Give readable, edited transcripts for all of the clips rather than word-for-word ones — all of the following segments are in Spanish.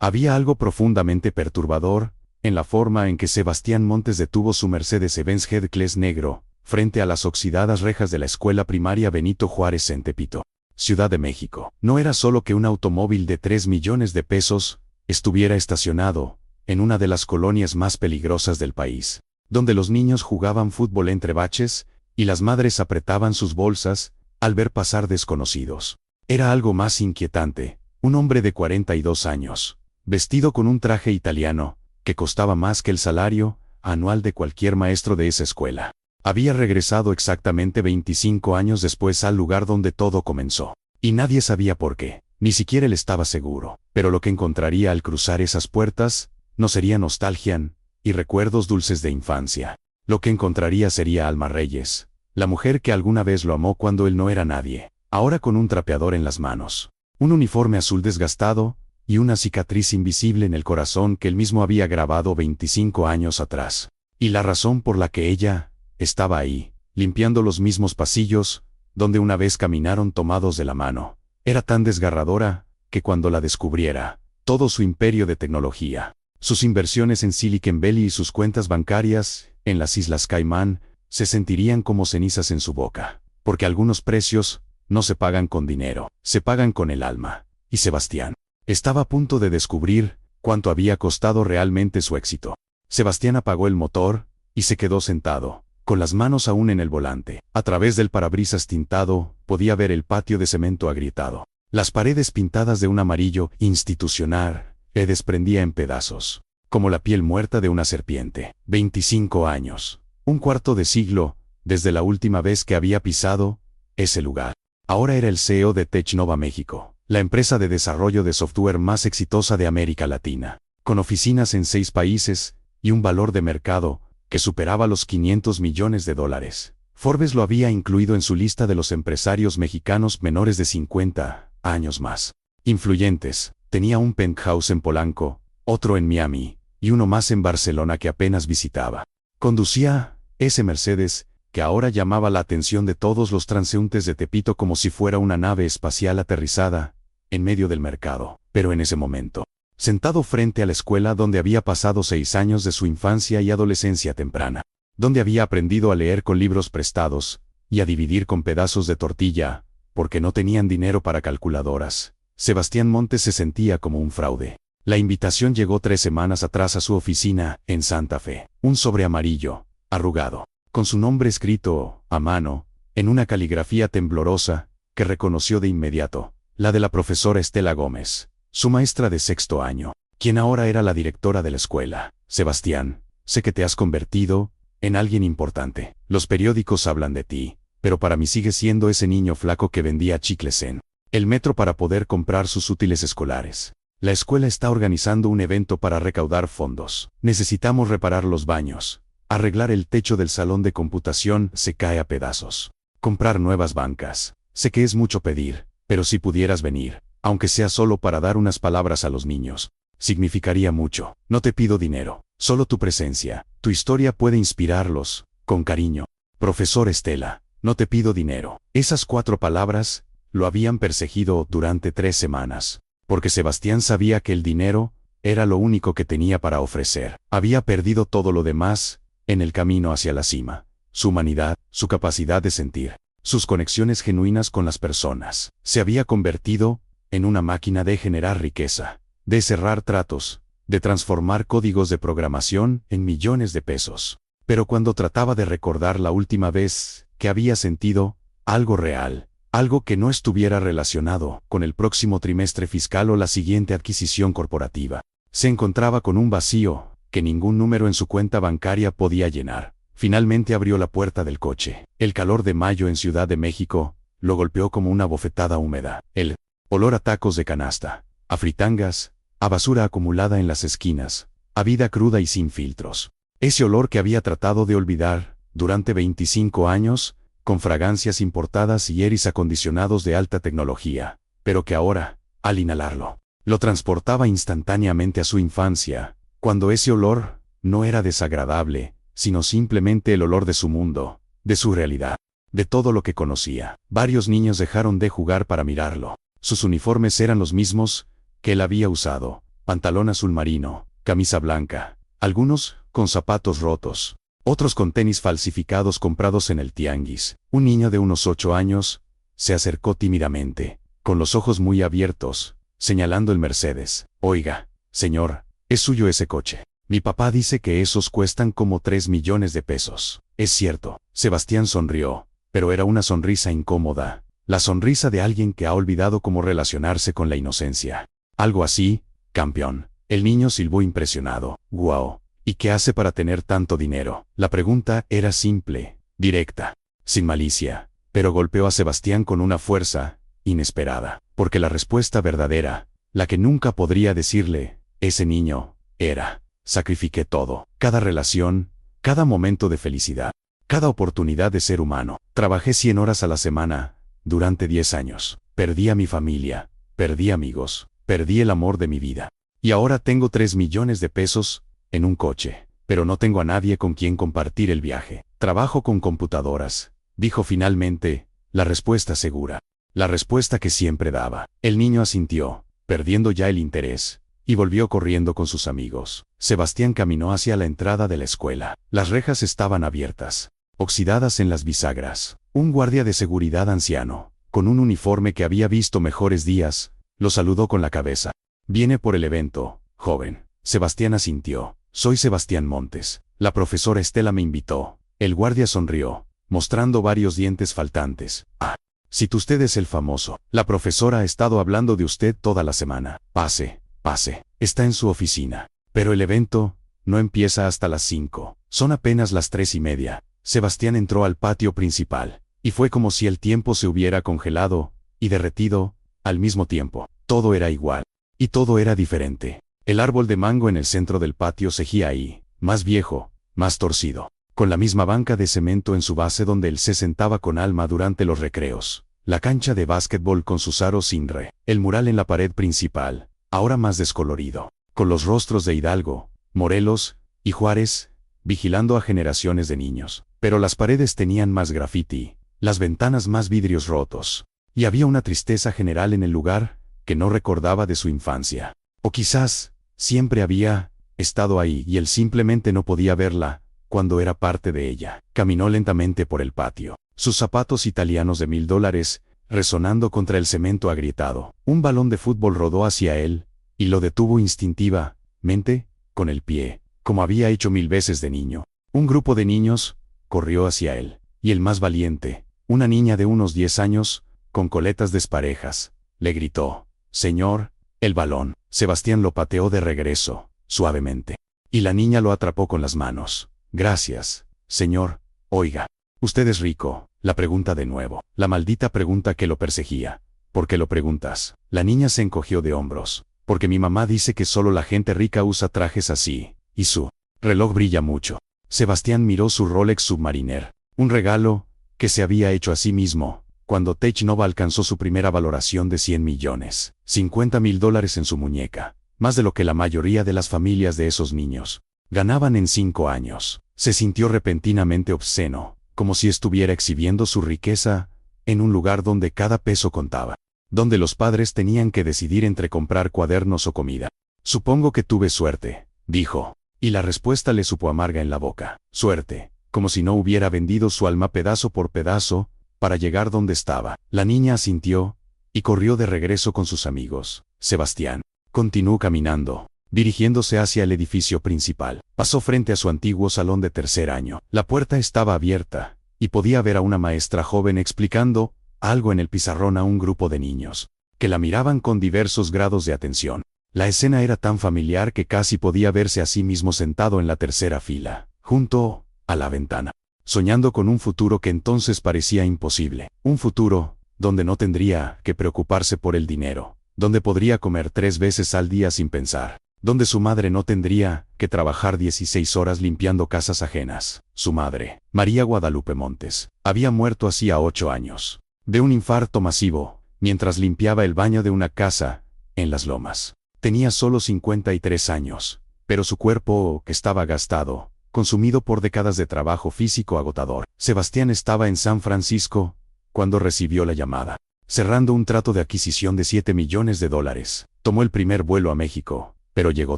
Había algo profundamente perturbador en la forma en que Sebastián Montes detuvo su Mercedes-Benz G-Class negro frente a las oxidadas rejas de la escuela primaria Benito Juárez en Tepito, Ciudad de México. No era solo que un automóvil de 3 millones de pesos estuviera estacionado en una de las colonias más peligrosas del país, donde los niños jugaban fútbol entre baches y las madres apretaban sus bolsas al ver pasar desconocidos. Era algo más inquietante, un hombre de 42 años, vestido con un traje italiano, que costaba más que el salario anual de cualquier maestro de esa escuela. Había regresado exactamente 25 años después al lugar donde todo comenzó. Y nadie sabía por qué, ni siquiera él estaba seguro. Pero lo que encontraría al cruzar esas puertas no sería nostalgia y recuerdos dulces de infancia. Lo que encontraría sería Alma Reyes, la mujer que alguna vez lo amó cuando él no era nadie, ahora con un trapeador en las manos, un uniforme azul desgastado y una cicatriz invisible en el corazón que él mismo había grabado 25 años atrás. Y la razón por la que ella estaba ahí, limpiando los mismos pasillos donde una vez caminaron tomados de la mano, era tan desgarradora que cuando la descubriera, todo su imperio de tecnología, sus inversiones en Silicon Valley y sus cuentas bancarias en las Islas Caimán se sentirían como cenizas en su boca, porque algunos precios no se pagan con dinero, se pagan con el alma. Y Sebastián estaba a punto de descubrir cuánto había costado realmente su éxito. Sebastián apagó el motor y se quedó sentado, con las manos aún en el volante. A través del parabrisas tintado, podía ver el patio de cemento agrietado. Las paredes pintadas de un amarillo institucional le desprendía en pedazos, como la piel muerta de una serpiente. 25 años, un cuarto de siglo, desde la última vez que había pisado ese lugar. Ahora era el CEO de Technova México, la empresa de desarrollo de software más exitosa de América Latina, con oficinas en 6 países y un valor de mercado que superaba los $500 millones. Forbes lo había incluido en su lista de los empresarios mexicanos menores de 50 años más influyentes. Tenía un penthouse en Polanco, otro en Miami, y uno más en Barcelona que apenas visitaba. Conducía ese Mercedes, que ahora llamaba la atención de todos los transeúntes de Tepito como si fuera una nave espacial aterrizada en medio del mercado. Pero en ese momento, sentado frente a la escuela donde había pasado 6 años de su infancia y adolescencia temprana, donde había aprendido a leer con libros prestados y a dividir con pedazos de tortilla, porque no tenían dinero para calculadoras, Sebastián Montes se sentía como un fraude. La invitación llegó 3 semanas atrás a su oficina en Santa Fe, un sobre amarillo, arrugado, con su nombre escrito a mano, en una caligrafía temblorosa, que reconoció de inmediato, la de la profesora Estela Gómez, su maestra de 6º año, quien ahora era la directora de la escuela. Sebastián, sé que te has convertido en alguien importante. Los periódicos hablan de ti, pero para mí sigues siendo ese niño flaco que vendía chicles en el metro para poder comprar sus útiles escolares. La escuela está organizando un evento para recaudar fondos. Necesitamos reparar los baños, arreglar el techo del salón de computación, se cae a pedazos, comprar nuevas bancas. Sé que es mucho pedir, pero si pudieras venir, aunque sea solo para dar unas palabras a los niños, significaría mucho. No te pido dinero, solo tu presencia. Tu historia puede inspirarlos. Con cariño, profesor Estela, no te pido dinero. Esas 4 palabras lo habían perseguido durante 3 semanas, porque Sebastián sabía que el dinero era lo único que tenía para ofrecer. Había perdido todo lo demás en el camino hacia la cima: su humanidad, su capacidad de sentir, sus conexiones genuinas con las personas. Se había convertido en una máquina de generar riqueza, de cerrar tratos, de transformar códigos de programación en millones de pesos. Pero cuando trataba de recordar la última vez que había sentido algo real, algo que no estuviera relacionado con el próximo trimestre fiscal o la siguiente adquisición corporativa, se encontraba con un vacío que ningún número en su cuenta bancaria podía llenar. Finalmente abrió la puerta del coche. El calor de mayo en Ciudad de México lo golpeó como una bofetada húmeda. El olor a tacos de canasta, a fritangas, a basura acumulada en las esquinas, a vida cruda y sin filtros. Ese olor que había tratado de olvidar durante 25 años, con fragancias importadas y aires acondicionados de alta tecnología, pero que ahora, al inhalarlo, lo transportaba instantáneamente a su infancia, cuando ese olor no era desagradable, sino simplemente el olor de su mundo, de su realidad, de todo lo que conocía. Varios niños dejaron de jugar para mirarlo. Sus uniformes eran los mismos que él había usado pantalón azul marino, camisa blanca, algunos con zapatos rotos, otros con tenis falsificados comprados en el tianguis. Un niño de unos 8 años se acercó tímidamente, con los ojos muy abiertos, señalando el Mercedes. Oiga, señor, ¿es suyo ese coche? Mi papá dice que esos cuestan como 3 millones de pesos. Es cierto. Sebastián sonrió, pero era una sonrisa incómoda, la sonrisa de alguien que ha olvidado cómo relacionarse con la inocencia. Algo así, campeón. El niño silbó impresionado. Guau. ¿Y qué hace para tener tanto dinero? La pregunta era simple, directa, sin malicia, pero golpeó a Sebastián con una fuerza inesperada, porque la respuesta verdadera, la que nunca podría decirle, ese niño, era: sacrifiqué todo, cada relación, cada momento de felicidad, cada oportunidad de ser humano. Trabajé 100 horas a la semana, durante 10 años. Perdí a mi familia, perdí amigos, perdí el amor de mi vida. Y ahora tengo 3 millones de pesos en un coche, pero no tengo a nadie con quien compartir el viaje. Trabajo con computadoras, dijo finalmente, la respuesta segura. La respuesta que siempre daba. El niño asintió, perdiendo ya el interés, y volvió corriendo con sus amigos. Sebastián caminó hacia la entrada de la escuela. Las rejas estaban abiertas, oxidadas en las bisagras. Un guardia de seguridad anciano, con un uniforme que había visto mejores días, lo saludó con la cabeza. «Viene por el evento, joven». Sebastián asintió. «Soy Sebastián Montes. La profesora Estela me invitó». El guardia sonrió, mostrando varios dientes faltantes. «Ah, si usted es el famoso. La profesora ha estado hablando de usted toda la semana. Pase, pase. Está en su oficina. Pero el evento no empieza hasta las 5. Son apenas las 3:30. Sebastián entró al patio principal, y fue como si el tiempo se hubiera congelado y derretido al mismo tiempo. Todo era igual, y todo era diferente. El árbol de mango en el centro del patio seguía ahí, más viejo, más torcido, con la misma banca de cemento en su base donde él se sentaba con Alma durante los recreos. La cancha de básquetbol con sus aros sin re. El mural en la pared principal, ahora más descolorido, con los rostros de Hidalgo, Morelos y Juárez, vigilando a generaciones de niños. Pero las paredes tenían más graffiti, las ventanas más vidrios rotos, y había una tristeza general en el lugar que no recordaba de su infancia. O quizás siempre había estado ahí y él simplemente no podía verla cuando era parte de ella. Caminó lentamente por el patio, sus zapatos italianos de $1000 resonando contra el cemento agrietado. Un balón de fútbol rodó hacia él y lo detuvo instintivamente con el pie, como había hecho 1000 veces de niño. Un grupo de niños corrió hacia él, y el más valiente, una niña de unos 10 años, con coletas desparejas, le gritó: «Señor, el balón». Sebastián lo pateó de regreso, suavemente, y la niña lo atrapó con las manos. «Gracias, señor. Oiga, ¿usted es rico?». La pregunta de nuevo, la maldita pregunta que lo perseguía. «¿Por qué lo preguntas?». La niña se encogió de hombros. «Porque mi mamá dice que solo la gente rica usa trajes así, y su reloj brilla mucho». Sebastián miró su Rolex Submariner, un regalo que se había hecho a sí mismo cuando Tech Nova alcanzó su primera valoración de 100 millones, $50.000 en su muñeca, más de lo que la mayoría de las familias de esos niños ganaban en 5 años. Se sintió repentinamente obsceno, como si estuviera exhibiendo su riqueza en un lugar donde cada peso contaba, donde los padres tenían que decidir entre comprar cuadernos o comida. «Supongo que tuve suerte», dijo. Y la respuesta le supo amarga en la boca. Suerte, como si no hubiera vendido su alma pedazo por pedazo para llegar donde estaba. La niña asintió y corrió de regreso con sus amigos. Sebastián continuó caminando, dirigiéndose hacia el edificio principal. Pasó frente a su antiguo salón de tercer año. La puerta estaba abierta, y podía ver a una maestra joven explicando algo en el pizarrón a un grupo de niños, que la miraban con diversos grados de atención. La escena era tan familiar que casi podía verse a sí mismo sentado en la tercera fila, junto a la ventana, soñando con un futuro que entonces parecía imposible. Un futuro donde no tendría que preocuparse por el dinero, donde podría comer 3 veces al día sin pensar, donde su madre no tendría que trabajar 16 horas limpiando casas ajenas. Su madre, María Guadalupe Montes, había muerto hacía 8 años, de un infarto masivo, mientras limpiaba el baño de una casa en Las Lomas. Tenía solo 53 años, pero su cuerpo estaba gastado, consumido por décadas de trabajo físico agotador. Sebastián estaba en San Francisco cuando recibió la llamada, cerrando un trato de adquisición de $7 millones. Tomó el primer vuelo a México, Pero llegó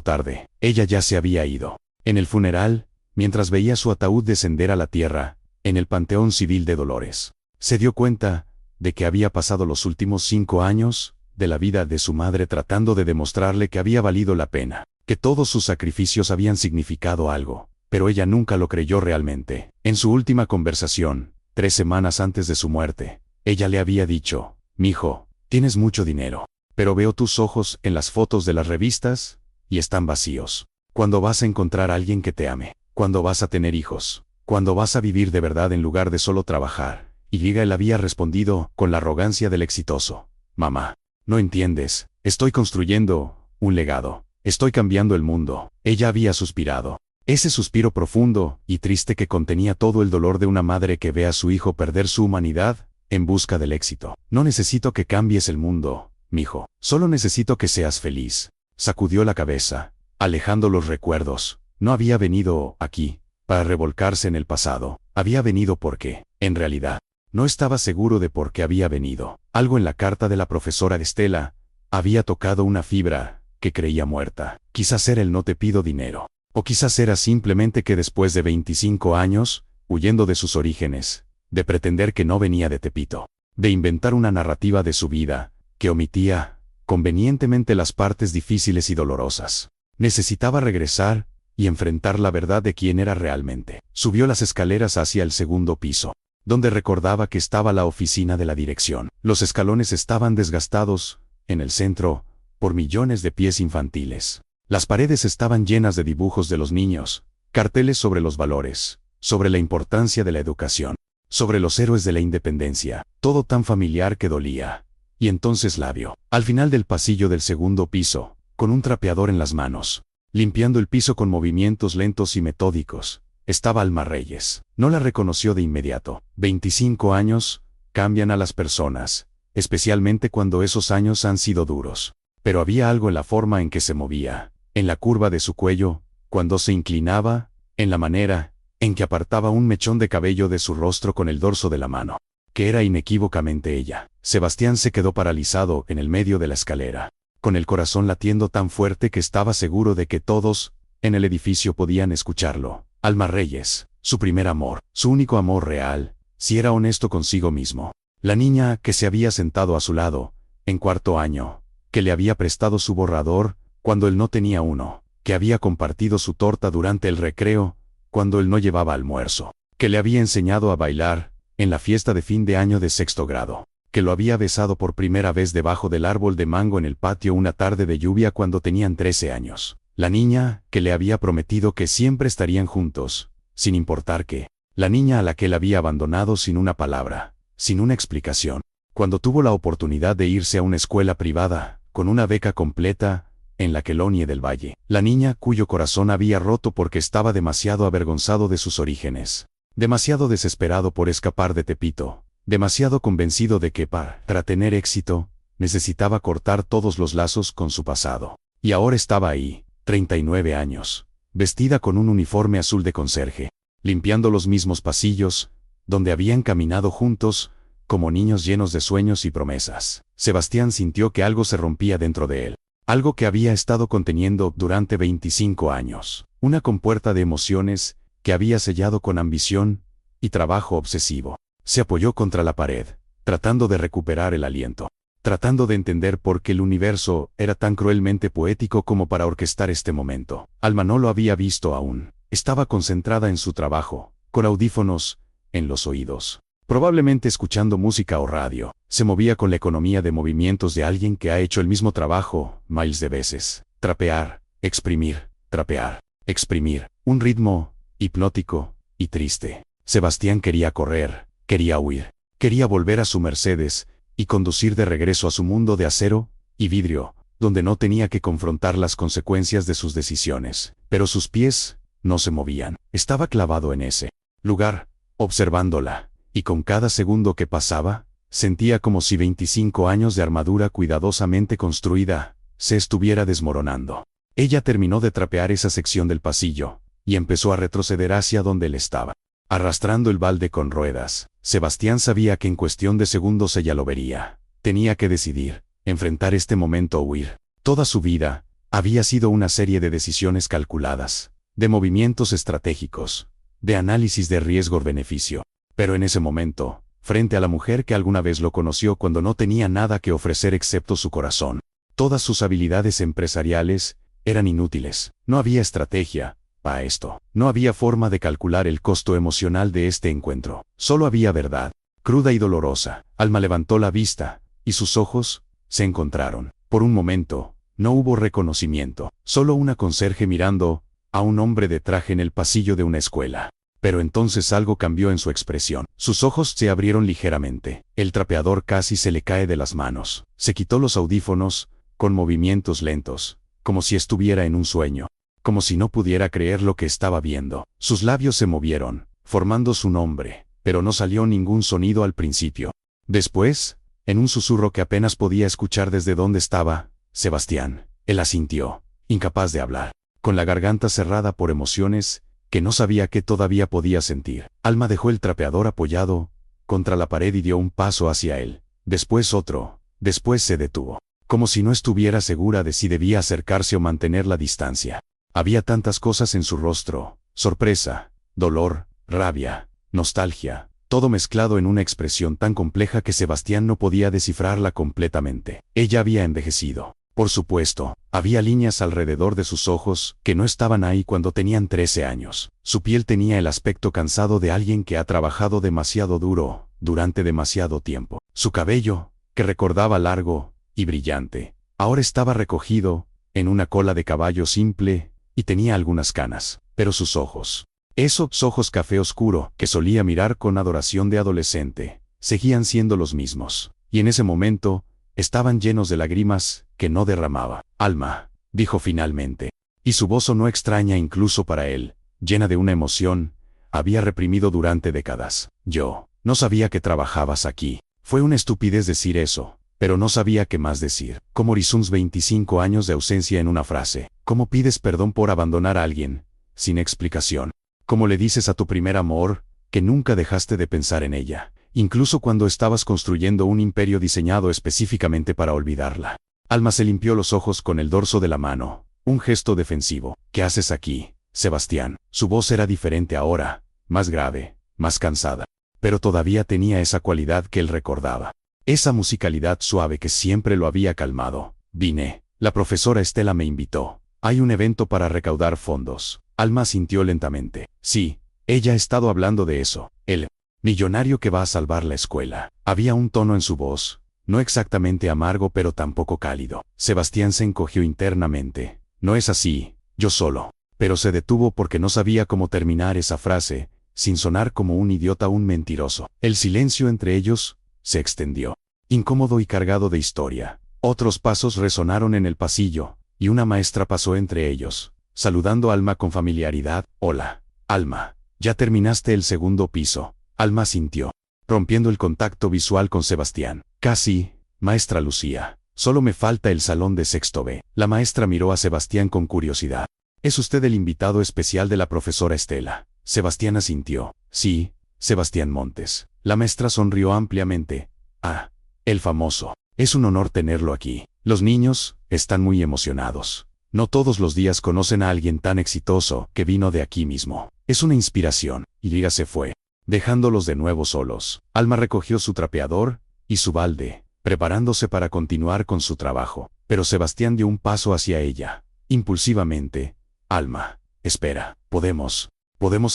tarde. Ella ya se había ido. En el funeral, mientras veía su ataúd descender a la tierra, en el Panteón Civil de Dolores, se dio cuenta de que había pasado los últimos 5 años de la vida de su madre tratando de demostrarle que había valido la pena, que todos sus sacrificios habían significado algo, pero ella nunca lo creyó realmente. En su última conversación, 3 semanas antes de su muerte, ella le había dicho: «Mijo, tienes mucho dinero, pero veo tus ojos en las fotos de las revistas y están vacíos. ¿Cuándo vas a encontrar a alguien que te ame? ¿Cuándo vas a tener hijos? ¿Cuándo vas a vivir de verdad en lugar de solo trabajar?» Y él había respondido con la arrogancia del exitoso: «Mamá, no entiendes, estoy construyendo un legado, estoy cambiando el mundo». Ella había suspirado. Ese suspiro profundo y triste que contenía todo el dolor de una madre que ve a su hijo perder su humanidad en busca del éxito. «No necesito que cambies el mundo, mijo, solo necesito que seas feliz». Sacudió la cabeza, alejando los recuerdos. No había venido aquí para revolcarse en el pasado. Había venido porque, en realidad, no estaba seguro de por qué había venido. Algo en la carta de la profesora Estela había tocado una fibra que creía muerta. Quizás era el «no te pido dinero». O quizás era simplemente que después de 25 años, huyendo de sus orígenes, de pretender que no venía de Tepito, de inventar una narrativa de su vida, que omitía convenientemente las partes difíciles y dolorosas, necesitaba regresar y enfrentar la verdad de quién era realmente. Subió las escaleras hacia el segundo piso, donde recordaba que estaba la oficina de la dirección. Los escalones estaban desgastados, en el centro, por millones de pies infantiles. Las paredes estaban llenas de dibujos de los niños, carteles sobre los valores, sobre la importancia de la educación, sobre los héroes de la independencia, todo tan familiar que dolía. Y entonces la vio, al final del pasillo del segundo piso, con un trapeador en las manos, limpiando el piso con movimientos lentos y metódicos. Estaba Alma Reyes. No la reconoció de inmediato. 25 años cambian a las personas, especialmente cuando esos años han sido duros. Pero había algo en la forma en que se movía, en la curva de su cuello, cuando se inclinaba, en la manera en que apartaba un mechón de cabello de su rostro con el dorso de la mano, que era inequívocamente ella. Sebastián se quedó paralizado en el medio de la escalera, con el corazón latiendo tan fuerte que estaba seguro de que todos en el edificio podían escucharlo. Alma Reyes, su primer amor, su único amor real, si era honesto consigo mismo. La niña que se había sentado a su lado, en cuarto año, que le había prestado su borrador cuando él no tenía uno, que había compartido su torta durante el recreo cuando él no llevaba almuerzo, que le había enseñado a bailar en la fiesta de fin de año de 6º grado, que lo había besado por primera vez debajo del árbol de mango en el patio una tarde de lluvia cuando tenían 13 años. La niña que le había prometido que siempre estarían juntos, sin importar qué. La niña a la que él había abandonado sin una palabra, sin una explicación, cuando tuvo la oportunidad de irse a una escuela privada, con una beca completa, en la Colonie del Valle. La niña cuyo corazón había roto porque estaba demasiado avergonzado de sus orígenes, demasiado desesperado por escapar de Tepito, demasiado convencido de que para tener éxito, necesitaba cortar todos los lazos con su pasado. Y ahora estaba ahí, 39 años, vestida con un uniforme azul de conserje, limpiando los mismos pasillos, donde habían caminado juntos, como niños llenos de sueños y promesas. Sebastián sintió que algo se rompía dentro de él, algo que había estado conteniendo durante 25 años, una compuerta de emociones que había sellado con ambición y trabajo obsesivo. Se apoyó contra la pared, tratando de recuperar el aliento, tratando de entender por qué el universo era tan cruelmente poético como para orquestar este momento. Alma no lo había visto aún. Estaba concentrada en su trabajo, con audífonos en los oídos, probablemente escuchando música o radio. Se movía con la economía de movimientos de alguien que ha hecho el mismo trabajo miles de veces. Trapear, exprimir, trapear, exprimir. Un ritmo hipnótico y triste. Sebastián quería correr, quería huir, quería volver a su Mercedes y conducir de regreso a su mundo de acero y vidrio, donde no tenía que confrontar las consecuencias de sus decisiones. Pero sus pies no se movían. Estaba clavado en ese lugar, observándola, y con cada segundo que pasaba, sentía como si 25 años de armadura cuidadosamente construida se estuviera desmoronando. Ella terminó de trapear esa sección del pasillo, y empezó a retroceder hacia donde él estaba, arrastrando el balde con ruedas. Sebastián sabía que en cuestión de segundos ella lo vería. Tenía que decidir, enfrentar este momento o huir. Toda su vida Había sido una serie de decisiones calculadas, de movimientos estratégicos, de análisis de riesgo-beneficio. Pero en ese momento, frente a la mujer que alguna vez lo conoció cuando no tenía nada que ofrecer excepto su corazón, todas sus habilidades empresariales eran inútiles. No había estrategia para esto. No había forma de calcular el costo emocional de este encuentro. Solo había verdad, cruda y dolorosa. Alma levantó la vista, y sus ojos se encontraron. Por un momento, no hubo reconocimiento, solo una conserje mirando a un hombre de traje en el pasillo de una escuela. Pero entonces algo cambió en su expresión. Sus ojos se abrieron ligeramente. El trapeador casi se le cae de las manos. Se quitó los audífonos, con movimientos lentos, como si estuviera en un sueño, como si no pudiera creer lo que estaba viendo. Sus labios se movieron, formando su nombre, pero no salió ningún sonido al principio. Después, en un susurro que apenas podía escuchar desde donde estaba, Sebastián, él asintió, incapaz de hablar, con la garganta cerrada por emociones que no sabía qué todavía podía sentir. Alma dejó el trapeador apoyado contra la pared y dio un paso hacia él, después otro, después se detuvo, como si no estuviera segura de si debía acercarse o mantener la distancia. Había tantas cosas en su rostro: sorpresa, dolor, rabia, nostalgia, todo mezclado en una expresión tan compleja que Sebastián no podía descifrarla completamente. Ella había envejecido. Por supuesto, había líneas alrededor de sus ojos que no estaban ahí cuando tenían 13 años. Su piel tenía el aspecto cansado de alguien que ha trabajado demasiado duro, durante demasiado tiempo. Su cabello, que recordaba largo y brillante, ahora estaba recogido en una cola de caballo simple, y tenía algunas canas. Pero sus ojos, esos ojos café oscuro que solía mirar con adoración de adolescente, seguían siendo los mismos, y en ese momento estaban llenos de lágrimas que no derramaba. Alma, dijo finalmente, y su voz sonó extraña incluso para él, llena de una emoción había reprimido durante décadas. Yo no sabía que trabajabas aquí. Fue una estupidez decir eso, pero no sabía qué más decir. ¿Cómo Horizons 25 años de ausencia en una frase? ¿Cómo pides perdón por abandonar a alguien sin explicación? ¿Cómo le dices a tu primer amor que nunca dejaste de pensar en ella, incluso cuando estabas construyendo un imperio diseñado específicamente para olvidarla? Alma se limpió los ojos con el dorso de la mano, un gesto defensivo. ¿Qué haces aquí, Sebastián? Su voz era diferente ahora, más grave, más cansada, pero todavía tenía esa cualidad que él recordaba, esa musicalidad suave que siempre lo había calmado. Vine, la profesora Estela me invitó. Hay un evento para recaudar fondos. Alma sintió lentamente. Sí, ella ha estado hablando de eso. El millonario que va a salvar la escuela. Había un tono en su voz, no exactamente amargo pero tampoco cálido. Sebastián se encogió internamente. No es así, yo solo. Pero se detuvo porque no sabía cómo terminar esa frase, sin sonar como un idiota o un mentiroso. El silencio entre ellos se extendió, incómodo y cargado de historia. Otros pasos resonaron en el pasillo, y una maestra pasó entre ellos, saludando a Alma con familiaridad. Hola, Alma, ¿ya terminaste el segundo piso? Alma sintió, rompiendo el contacto visual con Sebastián. Casi, maestra Lucía. Solo me falta el salón de sexto B. La maestra miró a Sebastián con curiosidad. ¿Es usted el invitado especial de la profesora Estela? Sebastián asintió. Sí, Sebastián Montes. La maestra sonrió ampliamente. Ah, el famoso. Es un honor tenerlo aquí. Los niños están muy emocionados. No todos los días conocen a alguien tan exitoso que vino de aquí mismo. Es una inspiración. Y Liga se fue, dejándolos de nuevo solos. Alma recogió su trapeador y su balde, preparándose para continuar con su trabajo. Pero Sebastián dio un paso hacia ella, impulsivamente. Alma, espera, podemos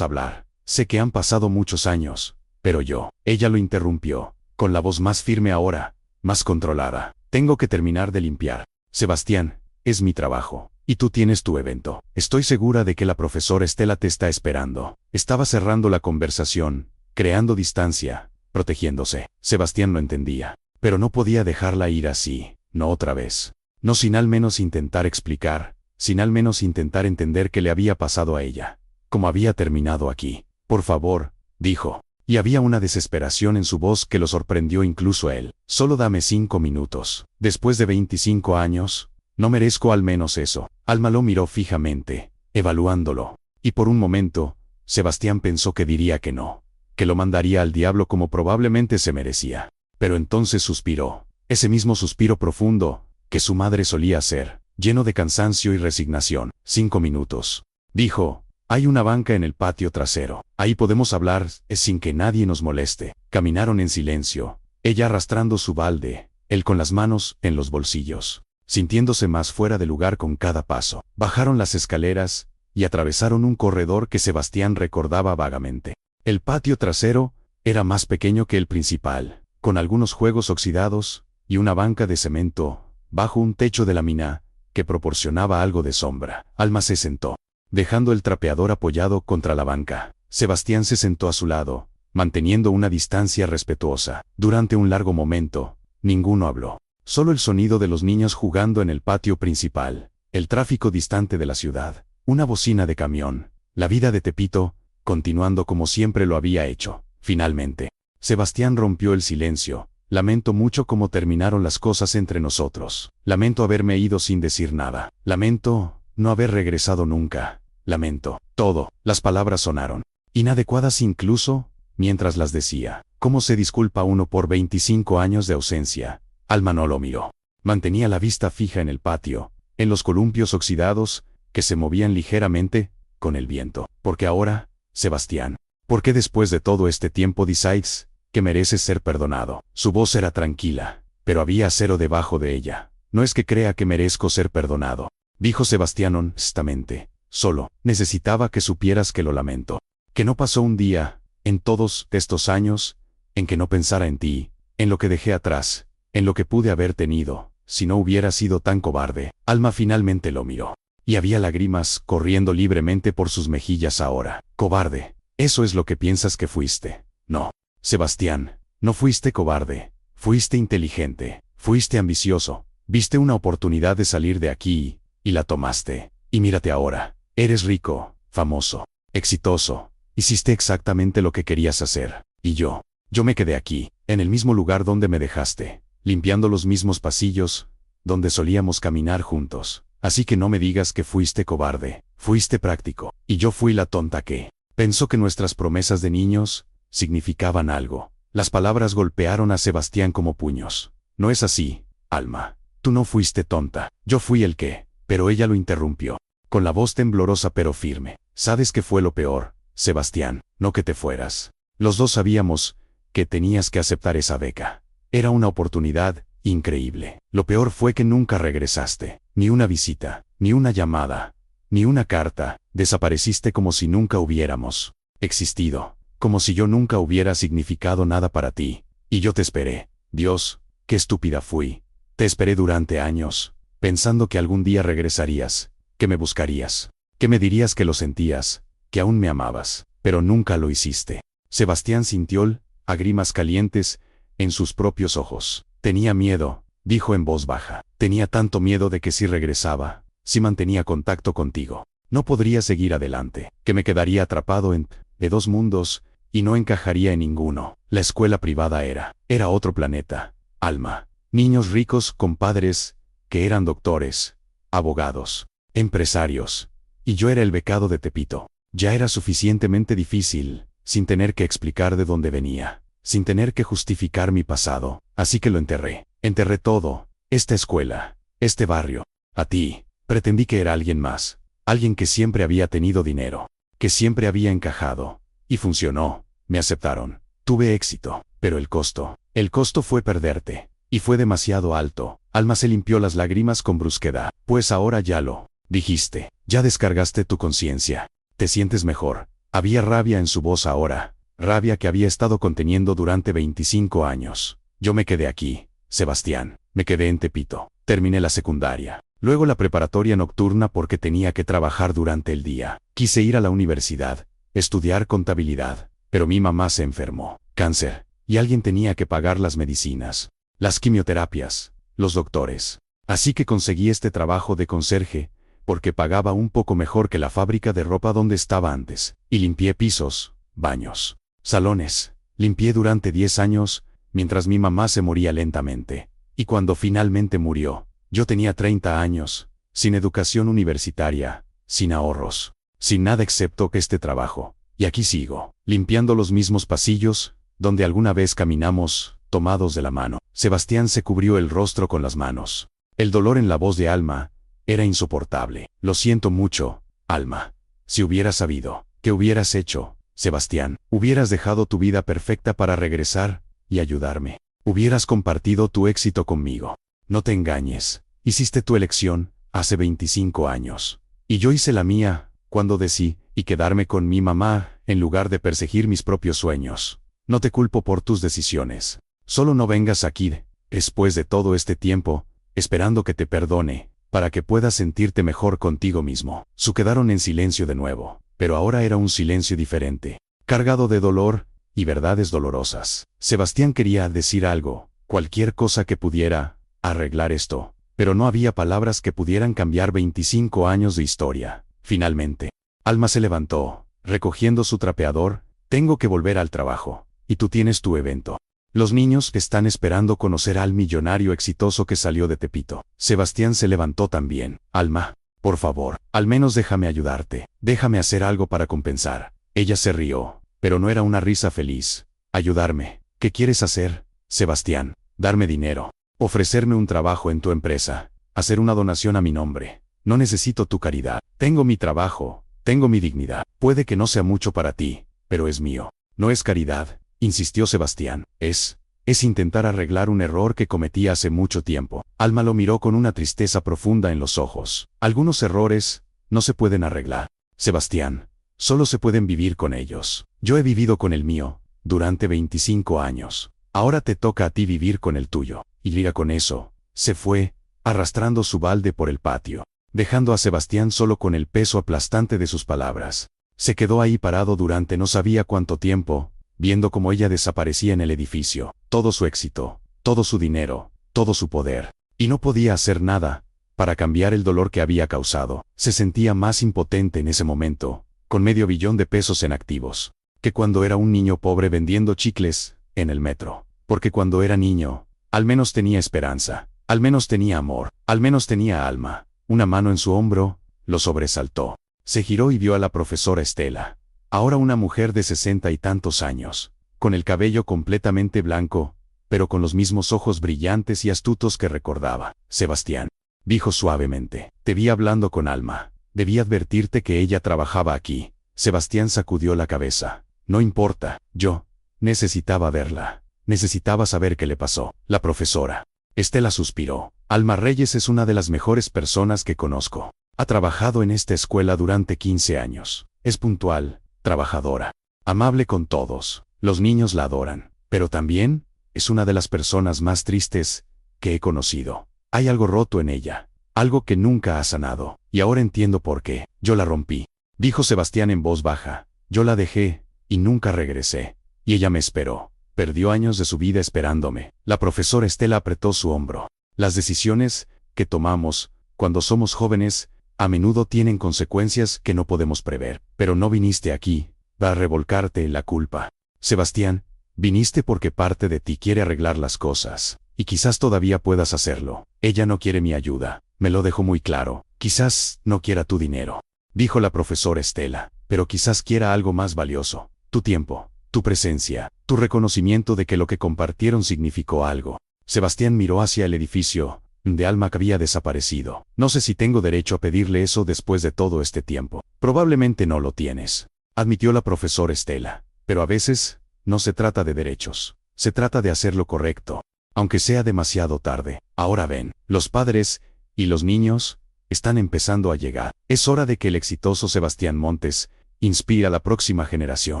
hablar. Sé que han pasado muchos años, pero yo. Ella lo interrumpió, con la voz más firme ahora, más controlada. Tengo que terminar de limpiar. Sebastián, es mi trabajo, y tú tienes tu evento. Estoy segura de que la profesora Estela te está esperando. Estaba cerrando la conversación, creando distancia, protegiéndose. Sebastián lo entendía, pero no podía dejarla ir así, no otra vez. No sin al menos intentar explicar, sin al menos intentar entender qué le había pasado a ella, cómo había terminado aquí. Por favor, dijo, y había una desesperación en su voz que lo sorprendió incluso a él. Solo dame 5 minutos. Después de 25 años, no merezco al menos eso. Alma lo miró fijamente, evaluándolo, y por un momento, Sebastián pensó que diría que no, que lo mandaría al diablo como probablemente se merecía. Pero entonces suspiró, ese mismo suspiro profundo que su madre solía hacer, lleno de cansancio y resignación. 5 minutos. Dijo, hay una banca en el patio trasero. Ahí podemos hablar, sin que nadie nos moleste. Caminaron en silencio, ella arrastrando su balde, él con las manos en los bolsillos, sintiéndose más fuera de lugar con cada paso. Bajaron las escaleras y atravesaron un corredor que Sebastián recordaba vagamente. El patio trasero era más pequeño que el principal, con algunos juegos oxidados y una banca de cemento, bajo un techo de lámina que proporcionaba algo de sombra. Alma se sentó, dejando el trapeador apoyado contra la banca. Sebastián se sentó a su lado, manteniendo una distancia respetuosa. Durante un largo momento, ninguno habló. Solo el sonido de los niños jugando en el patio principal, el tráfico distante de la ciudad, una bocina de camión, la vida de Tepito, continuando como siempre lo había hecho. Finalmente, Sebastián rompió el silencio. Lamento mucho cómo terminaron las cosas entre nosotros. Lamento haberme ido sin decir nada. Lamento no haber regresado nunca. Lamento todo. Las palabras sonaron inadecuadas incluso mientras las decía. ¿Cómo se disculpa uno por 25 años de ausencia? Alma no lo miró. Mantenía la vista fija en el patio, en los columpios oxidados que se movían ligeramente con el viento. Porque ahora, Sebastián, ¿por qué después de todo este tiempo decides que mereces ser perdonado? Su voz era tranquila, pero había acero debajo de ella. No es que crea que merezco ser perdonado, dijo Sebastián honestamente. Solo necesitaba que supieras que lo lamento. Que no pasó un día, en todos estos años, en que no pensara en ti, en lo que dejé atrás, en lo que pude haber tenido, si no hubiera sido tan cobarde. Alma finalmente lo miró, y había lágrimas corriendo libremente por sus mejillas ahora. Cobarde, eso es lo que piensas que fuiste. No, Sebastián, no fuiste cobarde, fuiste inteligente, fuiste ambicioso, viste una oportunidad de salir de aquí, y la tomaste. Y mírate ahora, eres rico, famoso, exitoso, hiciste exactamente lo que querías hacer. Y yo me quedé aquí, en el mismo lugar donde me dejaste, limpiando los mismos pasillos, donde solíamos caminar juntos. Así que no me digas que fuiste cobarde, fuiste práctico. Y yo fui la tonta que pensó que nuestras promesas de niños significaban algo. Las palabras golpearon a Sebastián como puños. No es así, Alma. Tú no fuiste tonta. Yo fui el que. Pero ella lo interrumpió, con la voz temblorosa pero firme. ¿Sabes qué fue lo peor, Sebastián? No que te fueras. Los dos sabíamos que tenías que aceptar esa beca. Era una oportunidad increíble. Lo peor fue que nunca regresaste. Ni una visita, ni una llamada, ni una carta. Desapareciste como si nunca hubiéramos existido. Como si yo nunca hubiera significado nada para ti. Y yo te esperé. Dios, qué estúpida fui. Te esperé durante años, pensando que algún día regresarías, que me buscarías, que me dirías que lo sentías, que aún me amabas, pero nunca lo hiciste. Sebastián sintió lágrimas calientes en sus propios ojos. Tenía miedo, dijo en voz baja. Tenía tanto miedo de que si regresaba, si mantenía contacto contigo, no podría seguir adelante, que me quedaría atrapado de dos mundos, y no encajaría en ninguno. La escuela privada era otro planeta. Alma. Niños ricos con padres que eran doctores, abogados, empresarios. Y yo era el becado de Tepito. Ya era suficientemente difícil, sin tener que explicar de dónde venía, sin tener que justificar mi pasado. Así que lo enterré. Enterré todo. Esta escuela, este barrio, a ti. Pretendí que era alguien más. Alguien que siempre había tenido dinero, que siempre había encajado. Y funcionó. Me aceptaron. Tuve éxito. Pero el costo fue perderte. Y fue demasiado alto. Alma se limpió las lágrimas con brusquedad. Pues ahora ya lo dijiste. Ya descargaste tu conciencia. Te sientes mejor. Había rabia en su voz ahora. Rabia que había estado conteniendo durante 25 años. Yo me quedé aquí, Sebastián. Me quedé en Tepito. Terminé la secundaria. Luego la preparatoria nocturna porque tenía que trabajar durante el día. Quise ir a la universidad, estudiar contabilidad. Pero mi mamá se enfermó. Cáncer. Y alguien tenía que pagar las medicinas, las quimioterapias, los doctores. Así que conseguí este trabajo de conserje, porque pagaba un poco mejor que la fábrica de ropa donde estaba antes. Y limpié pisos, baños, salones. Limpié durante 10 años, mientras mi mamá se moría lentamente. Y cuando finalmente murió, yo tenía 30 años, sin educación universitaria, sin ahorros, sin nada excepto que este trabajo. Y aquí sigo, limpiando los mismos pasillos, donde alguna vez caminamos, tomados de la mano. Sebastián se cubrió el rostro con las manos. El dolor en la voz de Alma Era insoportable. Lo siento mucho, Alma. Si hubieras sabido, ¿qué hubieras hecho, Sebastián? Hubieras dejado tu vida perfecta para regresar y ayudarme. Hubieras compartido tu éxito conmigo. No te engañes. Hiciste tu elección hace 25 años. Y yo hice la mía cuando decidí quedarme con mi mamá en lugar de perseguir mis propios sueños. No te culpo por tus decisiones. Solo no vengas aquí, después de todo este tiempo, esperando que te perdone, para que puedas sentirte mejor contigo mismo. Se quedaron en silencio de nuevo, pero ahora era un silencio diferente, cargado de dolor y verdades dolorosas. Sebastián quería decir algo, cualquier cosa que pudiera arreglar esto, pero no había palabras que pudieran cambiar 25 años de historia. Finalmente, Alma se levantó, recogiendo su trapeador. Tengo que volver al trabajo, y tú tienes tu evento. Los niños están esperando conocer al millonario exitoso que salió de Tepito. Sebastián se levantó también. Alma, por favor, al menos déjame ayudarte. Déjame hacer algo para compensar. Ella se rió, pero no era una risa feliz. Ayudarme. ¿Qué quieres hacer, Sebastián? Darme dinero. Ofrecerme un trabajo en tu empresa. Hacer una donación a mi nombre. No necesito tu caridad. Tengo mi trabajo. Tengo mi dignidad. Puede que no sea mucho para ti, pero es mío. No es caridad, insistió Sebastián. Es intentar arreglar un error que cometí hace mucho tiempo. Alma lo miró con una tristeza profunda en los ojos. Algunos errores no se pueden arreglar, Sebastián. Solo se pueden vivir con ellos. Yo he vivido con el mío durante 25 años. Ahora te toca a ti vivir con el tuyo. Y liga con eso. Se fue, arrastrando su balde por el patio, dejando a Sebastián solo con el peso aplastante de sus palabras. Se quedó ahí parado durante no sabía cuánto tiempo, viendo cómo ella desaparecía en el edificio, todo su éxito, todo su dinero, todo su poder. Y no podía hacer nada para cambiar el dolor que había causado. Se sentía más impotente en ese momento, con $500 millones en activos, que cuando era un niño pobre vendiendo chicles en el metro. Porque cuando era niño, al menos tenía esperanza, al menos tenía amor, al menos tenía alma. Una mano en su hombro lo sobresaltó. Se giró y vio a la profesora Estela, ahora una mujer de 60 y tantos años, con el cabello completamente blanco, pero con los mismos ojos brillantes y astutos que recordaba. Sebastián, dijo suavemente, te vi hablando con Alma. Debí advertirte que ella trabajaba aquí. Sebastián sacudió la cabeza. No importa, yo necesitaba verla. Necesitaba saber qué le pasó. La profesora Estela suspiró. Alma Reyes es una de las mejores personas que conozco. Ha trabajado en esta escuela durante 15 años. Es puntual, trabajadora, amable con todos. Los niños la adoran. Pero también es una de las personas más tristes que he conocido. Hay algo roto en ella. Algo que nunca ha sanado. Y ahora entiendo por qué. Yo la rompí, dijo Sebastián en voz baja. Yo la dejé y nunca regresé. Y ella me esperó. Perdió años de su vida esperándome. La profesora Estela apretó su hombro. Las decisiones que tomamos cuando somos jóvenes a menudo tienen consecuencias que no podemos prever. Pero no viniste aquí para revolcarte en la culpa, Sebastián. Viniste porque parte de ti quiere arreglar las cosas. Y quizás todavía puedas hacerlo. Ella no quiere mi ayuda. Me lo dejó muy claro. Quizás no quiera tu dinero, dijo la profesora Estela. Pero quizás quiera algo más valioso. Tu tiempo, tu presencia, tu reconocimiento de que lo que compartieron significó algo. Sebastián miró hacia el edificio de Alma que había desaparecido. No sé si tengo derecho a pedirle eso después de todo este tiempo. Probablemente no lo tienes, admitió la profesora Estela. Pero a veces no se trata de derechos. Se trata de hacer lo correcto, aunque sea demasiado tarde. Ahora ven, los padres y los niños están empezando a llegar. Es hora de que el exitoso Sebastián Montes inspire a la próxima generación.